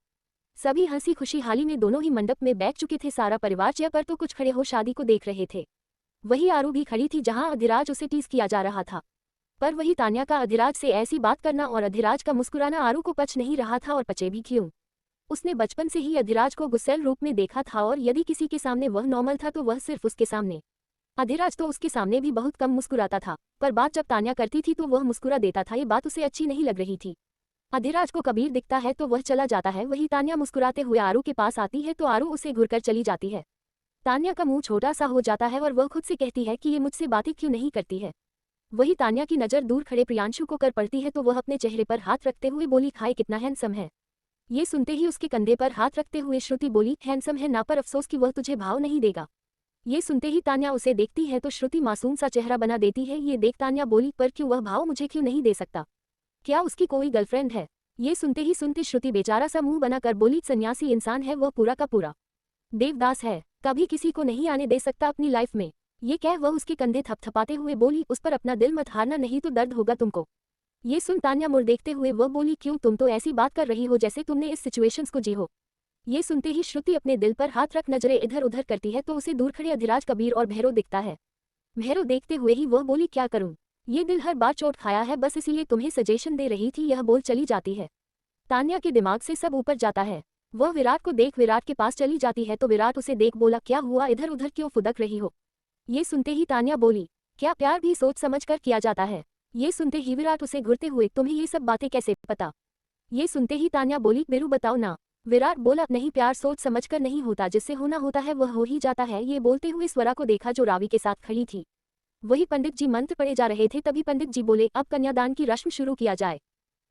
Speaker 1: सभी हंसी खुशी हाली में दोनों ही मंडप में बैठ चुके थे। सारा परिवार चेयर पर तो कुछ खड़े हो शादी को देख रहे थे। वही आरू भी खड़ी थी जहां अधिराज उसे टीज किया जा रहा था। पर वही तान्या का अधिराज से ऐसी बात करना और अधिराज का मुस्कुराना आरू को पच नहीं रहा था। और पचे भी क्यों, उसने बचपन से ही अधिराज को गुस्सैल रूप में देखा था और यदि किसी के सामने वह नॉर्मल था तो वह सिर्फ उसके सामने। अधिराज तो उसके सामने भी बहुत कम मुस्कुराता था, पर बात जब तान्या करती थी तो वह मुस्कुरा देता था। ये बात उसे अच्छी नहीं लग रही थी। अधिराज को कबीर दिखता है तो वह चला जाता है। वही तान्या मुस्कुराते हुए आरू के पास आती है तो आरू उसे घुरकर चली जाती है। तान्या का मुंह छोटा सा हो जाता है और वह खुद से कहती है कि ये मुझसे बातें क्यों नहीं करती है। वही तान्या की नज़र दूर खड़े प्रियांशु को कर पड़ती है तो वह अपने चेहरे पर हाथ रखते हुए बोली, खाए कितना हैंडसम है। ये सुनते ही उसके कंधे पर हाथ रखते हुए श्रुति बोली, हैंडसम है ना, पर अफसोस कि वह तुझे भाव नहीं देगा। ये सुनते ही तान्या उसे देखती है तो श्रुति मासूम सा चेहरा बना देती है। ये देख तान्या बोली, पर क्यों, वह भाव मुझे क्यों नहीं दे सकता, क्या उसकी कोई गर्लफ्रेंड है। ये सुनते ही सुनते श्रुति बेचारा सा मुंह बनाकर बोली, सन्यासी इंसान है, वह पूरा का पूरा देवदास है, कभी किसी को नहीं आने दे सकता अपनी लाइफ में। ये कह वह उसके कंधे थपथपाते हुए बोली, उस पर अपना दिल मत हारना, नहीं तो दर्द होगा तुमको। ये सुन तान्या मुड़ देखते हुए वह बोली, क्यों, तुम तो ऐसी बात कर रही हो जैसे तुमने इस सिचुएशंस को जी हो। ये सुनते ही श्रुति अपने दिल पर हाथ रख नजरें इधर उधर करती है तो उसे दूर खड़े अधिराज, कबीर और भैरव दिखता है। भैरव देखते हुए ही वह बोली, क्या करूं, ये दिल हर बार चोट खाया है, बस इसीलिए तुम्हें सजेशन दे रही थी। यह बोल चली जाती है। तान्या के दिमाग से सब ऊपर जाता है। वह विराट को देख विराट के पास चली जाती है तो विराट उसे देख बोला, क्या हुआ, इधर उधर क्यों फुदक रही हो। ये सुनते ही तान्या बोली, क्या प्यार भी सोच समझ कर किया जाता है। ये सुनते ही विराट उसे घूरते हुए, तुम्हें ये सब बातें कैसे पता। ये सुनते ही तान्या बोली, बिरु बताओ ना। विराट बोला, नहीं, प्यार सोच समझ कर नहीं होता, जिससे होना होता है वह हो ही जाता है। ये बोलते हुए स्वरा को देखा जो रावी के साथ खड़ी थी। वही पंडित जी मंत्र पढ़े जा रहे थे। तभी पंडित जी बोले, अब कन्यादान की रस्म शुरू किया जाए।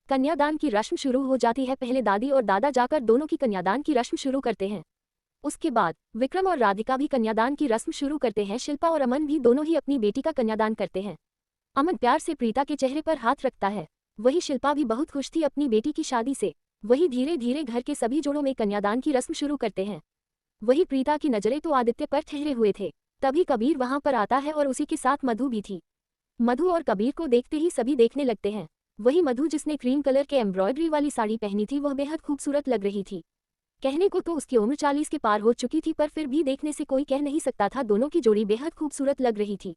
Speaker 1: कन्यादान की रस्म शुरू हो जाती है। पहले दादी और दादा जाकर दोनों की कन्यादान की रस्म शुरू करते हैं। उसके बाद विक्रम और राधिका भी कन्यादान की रस्म शुरू करते हैं। शिल्पा और अमन भी दोनों ही अपनी बेटी का कन्यादान करते हैं। अमन प्यार से प्रीता के चेहरे पर हाथ रखता है। वही शिल्पा भी बहुत खुश थी अपनी बेटी की शादी से। वही धीरे धीरे घर के सभी जोड़ों में कन्यादान की रस्म शुरू करते हैं। वही प्रीता की नजरें तो आदित्य पर ठहरे हुए थे। तभी कबीर वहां पर आता है और उसी के साथ मधु भी थी। मधु और कबीर को देखते ही सभी देखने लगते हैं। वही मधु जिसने क्रीम कलर के एम्ब्रॉयडरी वाली साड़ी पहनी थी वह बेहद खूबसूरत लग रही थी। कहने को तो उसकी उम्र 40 के पार हो चुकी थी, पर फिर भी देखने से कोई कह नहीं सकता था दोनों की जोड़ी बेहद खूबसूरत लग रही थी।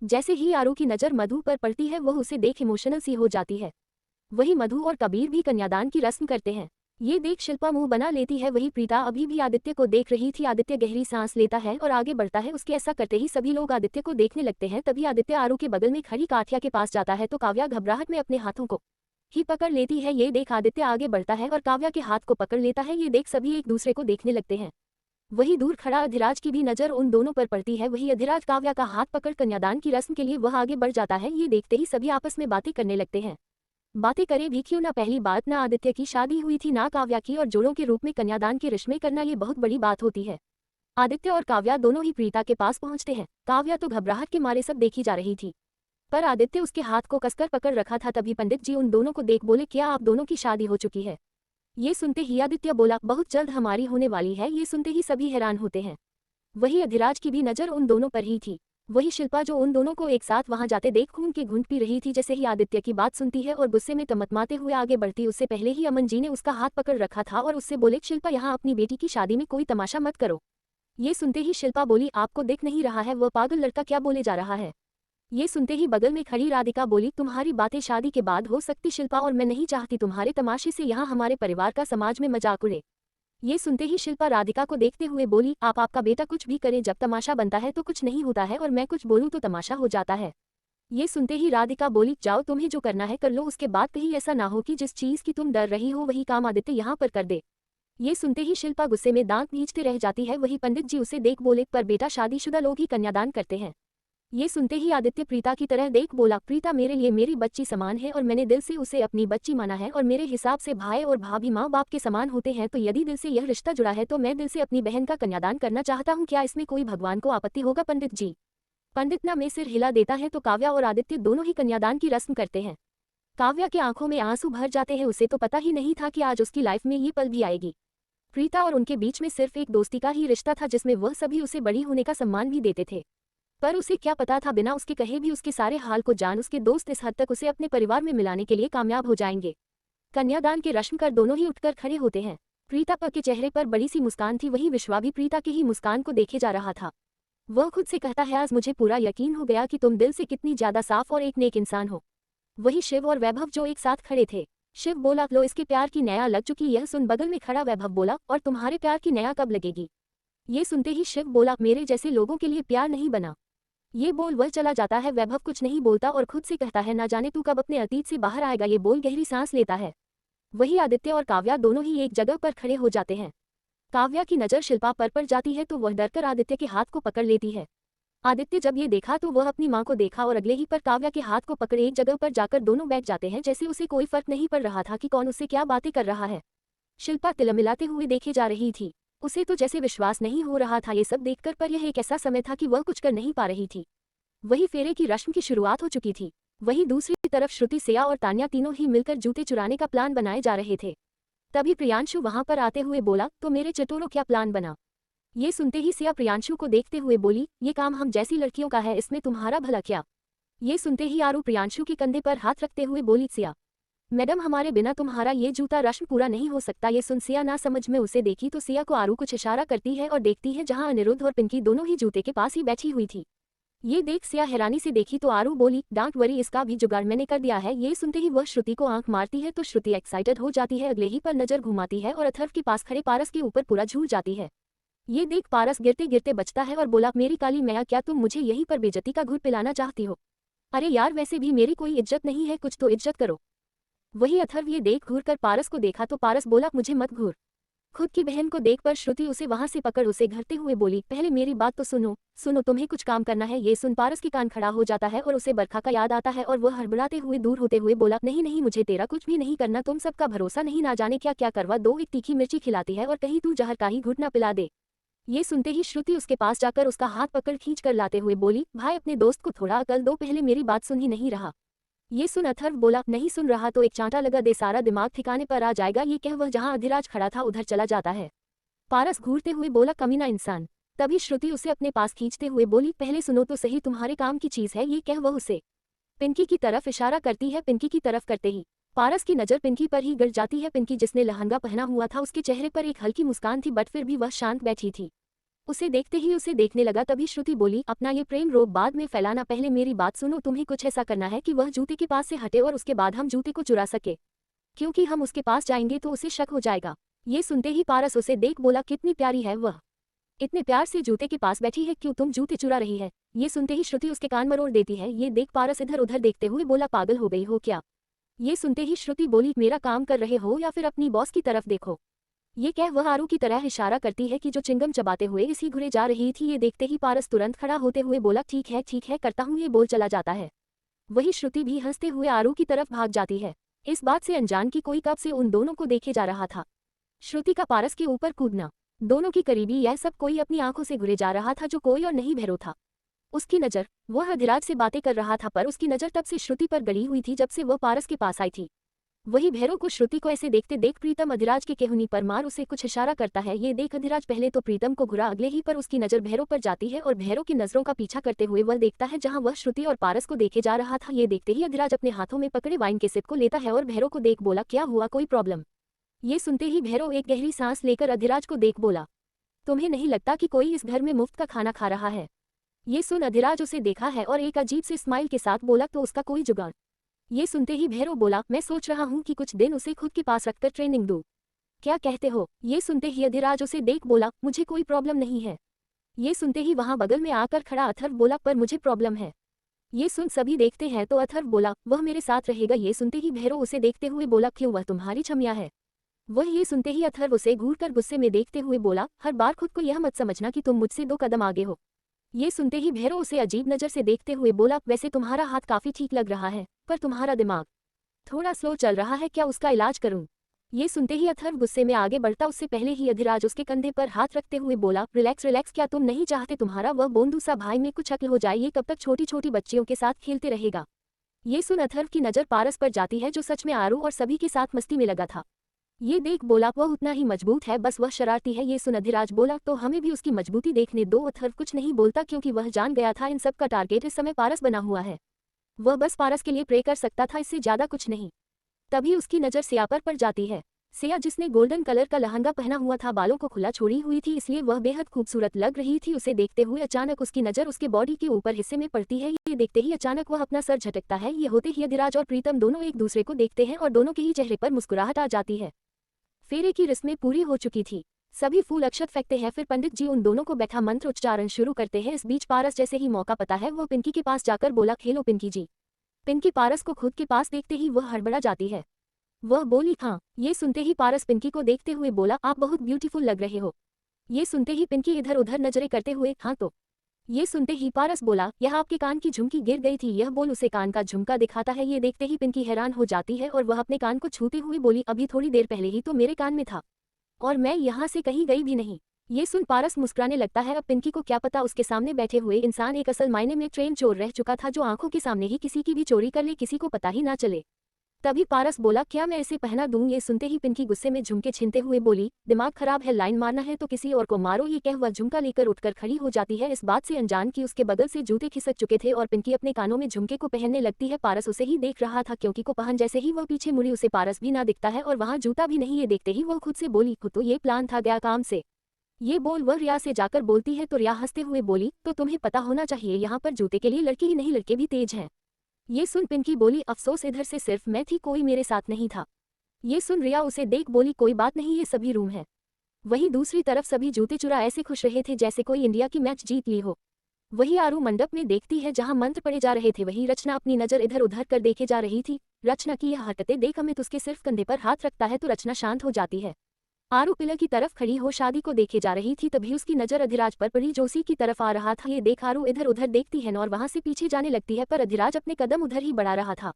Speaker 1: जैसे ही आरू की नज़र मधु पर पड़ती है वह उसे देख इमोशनल सी हो जाती है। वही मधु और कबीर भी कन्यादान की रस्म करते हैं। ये देख शिल्पा मुंह बना लेती है। वही प्रीता अभी भी आदित्य को देख रही थी। आदित्य गहरी सांस लेता है और आगे बढ़ता है। उसके ऐसा करते ही सभी लोग आदित्य को देखने लगते हैं। तभी आदित्य आरू के बगल में खड़ी काठिया के पास जाता है तो काव्या घबराहट में अपने हाथों को ही पकड़ लेती है। ये देख आदित्य आगे बढ़ता है और काव्या के हाथ को पकड़ लेता है। ये देख सभी एक दूसरे को देखने लगते हैं। वही दूर खड़ा अधिराज की भी नजर उन दोनों पर पड़ती है। वही अधिराज काव्या का हाथ पकड़ कन्यादान की रस्म के लिए वह आगे बढ़ जाता है। ये देखते ही सभी आपस में बातें करने लगते हैं। बातें करे भी क्यों ना, पहली बात ना आदित्य की शादी हुई थी ना काव्या की, और जोड़ों के रूप में कन्यादान के रिश्मे करना ये बहुत बड़ी बात होती है। आदित्य और काव्या दोनों ही प्रीता के पास पहुंचते हैं। काव्या तो घबराहट के मारे सब देखी जा रही थी, पर आदित्य उसके हाथ को कसकर पकड़ रखा था। तभी पंडित जी उन दोनों को देख बोले, क्या आप दोनों की शादी हो चुकी है? ये सुनते ही आदित्य बोला, बहुत जल्द हमारी होने वाली है। ये सुनते ही सभी हैरान होते हैं। वही अधिराज की भी नजर उन दोनों पर ही थी। वही शिल्पा जो उन दोनों को एक साथ वहां जाते देख खून की घूंट पी रही थी, जैसे ही आदित्य की बात सुनती है और गुस्से में तमतमाते हुए आगे बढ़ती। उससे पहले ही अमन जी ने उसका हाथ पकड़ रखा था और उससे बोले, शिल्पा यहाँ अपनी बेटी की शादी में कोई तमाशा मत करो। ये सुनते ही शिल्पा बोली, आपको देख नहीं रहा है वह पागल लड़का क्या बोले जा रहा है? ये सुनते ही बगल में खड़ी राधिका बोली, तुम्हारी बातें शादी के बाद हो सकती शिल्पा, और मैं नहीं चाहती तुम्हारे तमाशे से यहाँ हमारे परिवार का समाज में मजाक उड़े। ये सुनते ही शिल्पा राधिका को देखते हुए बोली, आपका बेटा कुछ भी करे, जब तमाशा बनता है तो कुछ नहीं होता है, और मैं कुछ बोलूं तो तमाशा हो जाता है। ये सुनते ही राधिका बोली, जाओ तुम्हें जो करना है कर लो, उसके बाद कहीं ऐसा ना हो कि जिस चीज की तुम डर रही हो वही काम आदित्य यहाँ पर कर दे। ये सुनते ही शिल्पा गुस्से में दांत भींचते रह जाती है। वही पंडित जी उसे देख बोले, पर बेटा शादीशुदा लोग ही कन्यादान करते हैं। ये सुनते ही आदित्य प्रीता की तरह देख बोला, प्रीता मेरे लिए मेरी बच्ची समान है और मैंने दिल से उसे अपनी बच्ची माना है, और मेरे हिसाब से भाई और भाभी माँ बाप के समान होते हैं, तो यदि दिल से यह रिश्ता जुड़ा है तो मैं दिल से अपनी बहन का कन्यादान करना चाहता हूँ। क्या इसमें कोई भगवान को आपत्ति होगा पंडित जी? पंडित ना में सिर हिला देता है तो काव्या और आदित्य दोनों ही कन्यादान की रस्म करते हैं। काव्या की आंखों में आंसू भर जाते हैं। उसे तो पता ही नहीं था कि आज उसकी लाइफ में ये पल भी आएगी। प्रीता और उनके बीच में सिर्फ एक दोस्ती का ही रिश्ता था, जिसमें वह सभी उसे बड़ी होने का सम्मान भी देते थे। पर उसे क्या पता था, बिना उसके कहे भी उसके सारे हाल को जान उसके दोस्त इस हद तक उसे अपने परिवार में मिलाने के लिए कामयाब हो जाएंगे। कन्यादान के रस्म कर दोनों ही उठकर खड़े होते हैं। प्रीता के चेहरे पर बड़ी सी मुस्कान थी। वही विश्वा भी प्रीता की ही मुस्कान को देखे जा रहा था। वह खुद से कहता है, आज मुझे पूरा यकीन हो गया कि तुम दिल से कितनी ज्यादा साफ और एक नेक इंसान हो। वही शिव और वैभव जो एक साथ खड़े थे। शिव बोला, लो इसके प्यार की नया लग चुकी। यह सुन बगल में खड़ा वैभव बोला, और तुम्हारे प्यार की नया कब लगेगी? ये सुनते ही शिव बोला, मेरे जैसे लोगों के लिए प्यार नहीं बना। ये बोल वह चला जाता है। वैभव कुछ नहीं बोलता और खुद से कहता है, ना जाने तू कब अपने अतीत से बाहर आएगा। ये बोल गहरी सांस लेता है। वही आदित्य और काव्या दोनों ही एक जगह पर खड़े हो जाते हैं। काव्या की नज़र शिल्पा पर जाती है तो वह डरकर आदित्य के हाथ को पकड़ लेती है। आदित्य जब ये देखा तो वह अपनी माँ को देखा और अगले ही पर काव्या के हाथ को पकड़ एक जगह पर जाकर दोनों बैठ जाते हैं, जैसे उसे कोई फर्क नहीं पड़ रहा था कि कौन उससे क्या बातें कर रहा है। शिल्पा तिलमिलाते हुए देखे जा रही थी। उसे तो जैसे विश्वास नहीं हो रहा था ये सब देखकर, पर यह एक ऐसा समय था कि वह कुछ कर नहीं पा रही थी। वही फेरे की रस्म की शुरुआत हो चुकी थी। वही दूसरी तरफ श्रुति, सिया और तान्या तीनों ही मिलकर जूते चुराने का प्लान बनाए जा रहे थे। तभी प्रियांशु वहां पर आते हुए बोला, तो मेरे चटोरों क्या प्लान बना? ये सुनते ही सिया प्रियांशु को देखते हुए बोली, ये काम हम जैसी लड़कियों का है, इसमें तुम्हारा भला क्या? ये सुनते ही आरू प्रियांशु के कंधे पर हाथ रखते हुए बोली, सिया मैडम हमारे बिना तुम्हारा ये जूता रस्म पूरा नहीं हो सकता। ये सुन सिया ना समझ में उसे देखी तो सिया को आरू कुछ इशारा करती है और देखती है जहां अनिरुद्ध और पिंकी दोनों ही जूते के पास ही बैठी हुई थी। ये देख सिया हैरानी से देखी तो आरू बोली, डोंट वरी, इसका भी जुगाड़ मैंने कर दिया है। ये सुनते ही वह श्रुति को आंख मारती है तो श्रुति एक्साइटेड हो जाती है। अगले ही पर नजर घुमाती है और अथर्व के पास खड़े पारस के ऊपर पूरा झूल जाती है। ये देख पारस गिरते गिरते बचता है और बोला, मेरी काली मैया, क्या तुम मुझे यहीं पर बेइज्जती का घूर पिलाना चाहती हो? अरे यार, वैसे भी मेरी कोई इज्जत नहीं है, कुछ तो इज्जत करो। वही अथर्व ये देख घूर कर पारस को देखा तो पारस बोला, मुझे मत घूर। खुद की बहन को देखकर श्रुति उसे वहां से पकड़ उसे घरते हुए बोली, पहले मेरी बात तो सुनो। सुनो, तुम्हें कुछ काम करना है। ये सुन पारस की कान खड़ा हो जाता है और उसे बरखा का याद आता है और वह हड़बड़ाते हुए दूर होते हुए बोला, नहीं नहीं, मुझे तेरा कुछ भी नहीं करना। तुम सबका भरोसा नहीं, ना जाने क्या क्या करवा दो। एक तीखी मिर्ची खिलाती है और कहीं तू जहर का ही घुटना पिला दे। ये सुनते ही श्रुति उसके पास जाकर उसका हाथ पकड़ खींच कर लाते हुए बोली, भाई अपने दोस्त को थोड़ा अकल दो, पहले मेरी बात सुन ही नहीं रहा। ये सुन अथर्व बोला, नहीं सुन रहा तो एक चांटा लगा दे, सारा दिमाग ठिकाने पर आ जाएगा। ये कह वह जहां अधिराज खड़ा था उधर चला जाता है। पारस घूरते हुए बोला, कमीना इंसान। तभी श्रुति उसे अपने पास खींचते हुए बोली, पहले सुनो तो सही, तुम्हारे काम की चीज है। ये कह वह उसे पिंकी की तरफ इशारा करती है। पिंकी की तरफ करते ही पारस की नजर पिंकी पर ही गिर जाती है। पिंकी जिसने लहंगा पहना हुआ था उसके चेहरे पर एक हल्की मुस्कान थी, बट फिर भी वह शांत बैठी थी। उसे देखते ही उसे देखने लगा। तभी श्रुति बोली, अपना ये प्रेम रोग बाद में फैलाना, पहले मेरी बात सुनो। तुम्हें कुछ ऐसा करना है कि वह जूते के पास से हटे और उसके बाद हम जूते को चुरा सके। क्योंकि हम उसके पास जाएंगे तो उसे शक हो जाएगा। ये सुनते ही पारस उसे देख बोला, कितनी प्यारी है वह, इतने प्यार से जूते के पास बैठी है, क्यों तुम जूते चुरा रही है। ये सुनते ही श्रुति उसके कान मरोड़ देती है। ये देख पारस इधर उधर देखते हुए बोला, पागल हो गई हो क्या। ये सुनते ही श्रुति बोली, मेरा काम कर रहे हो या फिर अपनी बॉस की तरफ देखो। ये कह वह आरू की तरह इशारा करती है कि जो चिंगम चबाते हुए इसी घुरे जा रही थी। ये देखते ही पारस तुरंत खड़ा होते हुए बोला, ठीक है करता हूँ, ये बोल चला जाता है। वही श्रुति भी हंसते हुए आरू की तरफ भाग जाती है। इस बात से अनजान कि कोई कब से उन दोनों को देखे जा रहा था। श्रुति का पारस के ऊपर कूदना, दोनों की करीबी, यह सब कोई अपनी आंखों से घुरे जा रहा था, जो कोई और नहीं भैरव था। उसकी नज़र, वह अधिराज से बातें कर रहा था, पर उसकी नज़र तब से श्रुति पर गड़ी हुई थी जब से वह पारस के पास आई थी। वही भैरव को श्रुति को ऐसे देखते देख प्रीतम अधिराज के केहुनी पर मार उसे कुछ इशारा करता है। ये देख अधिराज पहले तो प्रीतम को घुरा, अगले ही पर उसकी नज़र भैरव पर जाती है और भैरव की नज़रों का पीछा करते हुए वह देखता है जहां वह श्रुति और पारस को देखे जा रहा था। ये देखते ही अधिराज अपने हाथों में पकड़े वाइन के सिप को लेता है और भैरव को देख बोला, क्या हुआ, कोई प्रॉब्लम। ये सुनते ही भैरव एक गहरी सांस लेकर अधिराज को देख बोला, तुम्हें नहीं लगता कि कोई इस घर में मुफ्त का खाना खा रहा है। ये सुन अधिराज उसे देखा है और एक अजीब से स्माइल के साथ बोला, तो उसका कोई जुगाड़। ये सुनते ही भैरव बोला, मैं सोच रहा हूँ कि कुछ दिन उसे खुद के पास रखकर ट्रेनिंग दूँ, क्या कहते हो। ये सुनते ही अधिराज उसे देख बोला, मुझे कोई प्रॉब्लम नहीं है। ये सुनते ही वहां बगल में आकर खड़ा अथर्व बोला, पर मुझे प्रॉब्लम है। ये सुन सभी देखते हैं तो अथर्व बोला, वह मेरे साथ रहेगा। ये सुनते ही भैरव उसे देखते हुए बोला, क्यों, वह तुम्हारी छमिया है। वह ये सुनते ही अथर्व उसे घूरकर गुस्से में देखते हुए बोला, हर बार खुद को यह मत समझना कि तुम मुझसे 2 कदम आगे हो। ये सुनते ही भैरव उसे अजीब नज़र से देखते हुए बोला, वैसे तुम्हारा हाथ काफी ठीक लग रहा है, पर तुम्हारा दिमाग थोड़ा स्लो चल रहा है, क्या उसका इलाज करूं। ये सुनते ही अथर्व गुस्से में आगे बढ़ता, उससे पहले ही अधिराज उसके कंधे पर हाथ रखते हुए बोला, रिलैक्स, क्या तुम नहीं चाहते तुम्हारा वह बोंदू सा भाई में कुछ अक्ल हो जाए, ये कब तक छोटी छोटी बच्चियों के साथ खेलते रहेगा। ये सुन अथर्व की नज़र पारस पर जाती है, जो सच में आरू और सभी के साथ मस्ती में लगा था। ये देख बोला, वह उतना ही मजबूत है, बस वह शरारती है। ये सुन अधिराज बोला, तो हमें भी उसकी मजबूती देखने दो। अथर्व कुछ नहीं बोलता, क्योंकि वह जान गया था इन सब का टारगेट इस समय पारस बना हुआ है। वह बस पारस के लिए प्रे कर सकता था, इससे ज्यादा कुछ नहीं। तभी उसकी नज़र सिया पर पड़ जाती है। सिया जिसने गोल्डन कलर का लहंगा पहना हुआ था, बालों को खुला छोड़ी हुई थी, इसलिए वह बेहद खूबसूरत लग रही थी। उसे देखते हुए अचानक उसकी नज़र उसके बॉडी के ऊपर हिस्से में पड़ती है। ये देखते ही अचानक वह अपना सर झटकता है। ये होते ही अधिराज और प्रीतम दोनों एक दूसरे को देखते हैं और दोनों के ही चेहरे पर मुस्कुराहट आ जाती है। फेरे की रस्में पूरी हो चुकी थी, सभी फूल अक्षत फेंकते हैं, फिर पंडित जी उन दोनों को बैठा मंत्र उच्चारण शुरू करते हैं। इस बीच पारस जैसे ही मौका पता है, वो पिंकी के पास जाकर बोला, खेलो पिंकी जी। पिंकी पारस को खुद के पास देखते ही वह हड़बड़ा जाती है। वह बोली, हाँ। ये सुनते ही पारस पिंकी को देखते हुए बोला, आप बहुत ब्यूटीफुल लग रहे हो। ये सुनते ही पिंकी इधर उधर नजरें करते हुए, हाँ तो। ये सुनते ही पारस बोला, यह आपके कान की झुमकी गिर गई थी। यह बोल उसे कान का झुमका दिखाता है। ये देखते ही पिंकी हैरान हो जाती है और वह अपने कान को छूते हुए बोली, अभी थोड़ी देर पहले ही तो मेरे कान में था और मैं यहाँ से कहीं गई भी नहीं। ये सुन पारस मुस्कुराने लगता है। अब पिंकी को क्या पता उसके सामने बैठे हुए इंसान एक असल मायने में ट्रेन चोर रह चुका था, जो आंखों के सामने ही किसी की भी चोरी कर ले, किसी को पता ही ना चले। तभी पारस बोला, क्या मैं इसे पहना दूं। ये सुनते ही पिंकी गुस्से में झुमके छीनते हुए बोली, दिमाग खराब है, लाइन मारना है तो किसी और को मारो। ये कह वह झुमका लेकर उठकर खड़ी हो जाती है, इस बात से अनजान कि उसके बगल से जूते खिसक चुके थे और पिंकी अपने कानों में झुमके को पहनने लगती है। पारस उसे ही देख रहा था, क्योंकि को पहन जैसे ही वह पीछे मुड़ी उसे पारस भी ना दिखता है और वहाँ जूता भी नहीं। ये देखते ही वह खुद से बोली, खुद तो ये प्लान था, गया काम से। ये बोल वह रिया से जाकर बोलती है, तो रिया हंसते हुए बोली, तो तुम्हें पता होना चाहिए, यहाँ पर जूते के लिए लड़की ही नहीं लड़के भी तेज हैं। ये सुन पिंकी बोली, अफसोस इधर से सिर्फ मैं थी, कोई मेरे साथ नहीं था। ये सुन रिया उसे देख बोली, कोई बात नहीं, ये सभी रूम है। वहीं दूसरी तरफ सभी जूते चुरा ऐसे खुश रहे थे जैसे कोई इंडिया की मैच जीत ली हो। वही आरू मंडप में देखती है जहां मंत्र पढ़े जा रहे थे। वहीं रचना अपनी नजर इधर उधर कर देखे जा रही थी। रचना की यह हरकतें देख अमित उसके सिर्फ कंधे पर हाथ रखता है तो रचना शांत हो जाती है। आरू पिलर की तरफ खड़ी हो शादी को देखे जा रही थी, तभी उसकी नजर अधिराज पर पड़ी, जो उसी की तरफ आ रहा था। ये देख आरू इधर उधर देखती है और वहां से पीछे जाने लगती है, पर अधिराज अपने कदम उधर ही बढ़ा रहा था।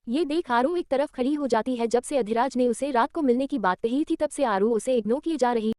Speaker 1: ये देख आरू एक तरफ खड़ी हो जाती है। जब से अधिराज ने उसे रात को मिलने की बात कही थी, तब से आरू उसे इग्नोर किए जा रही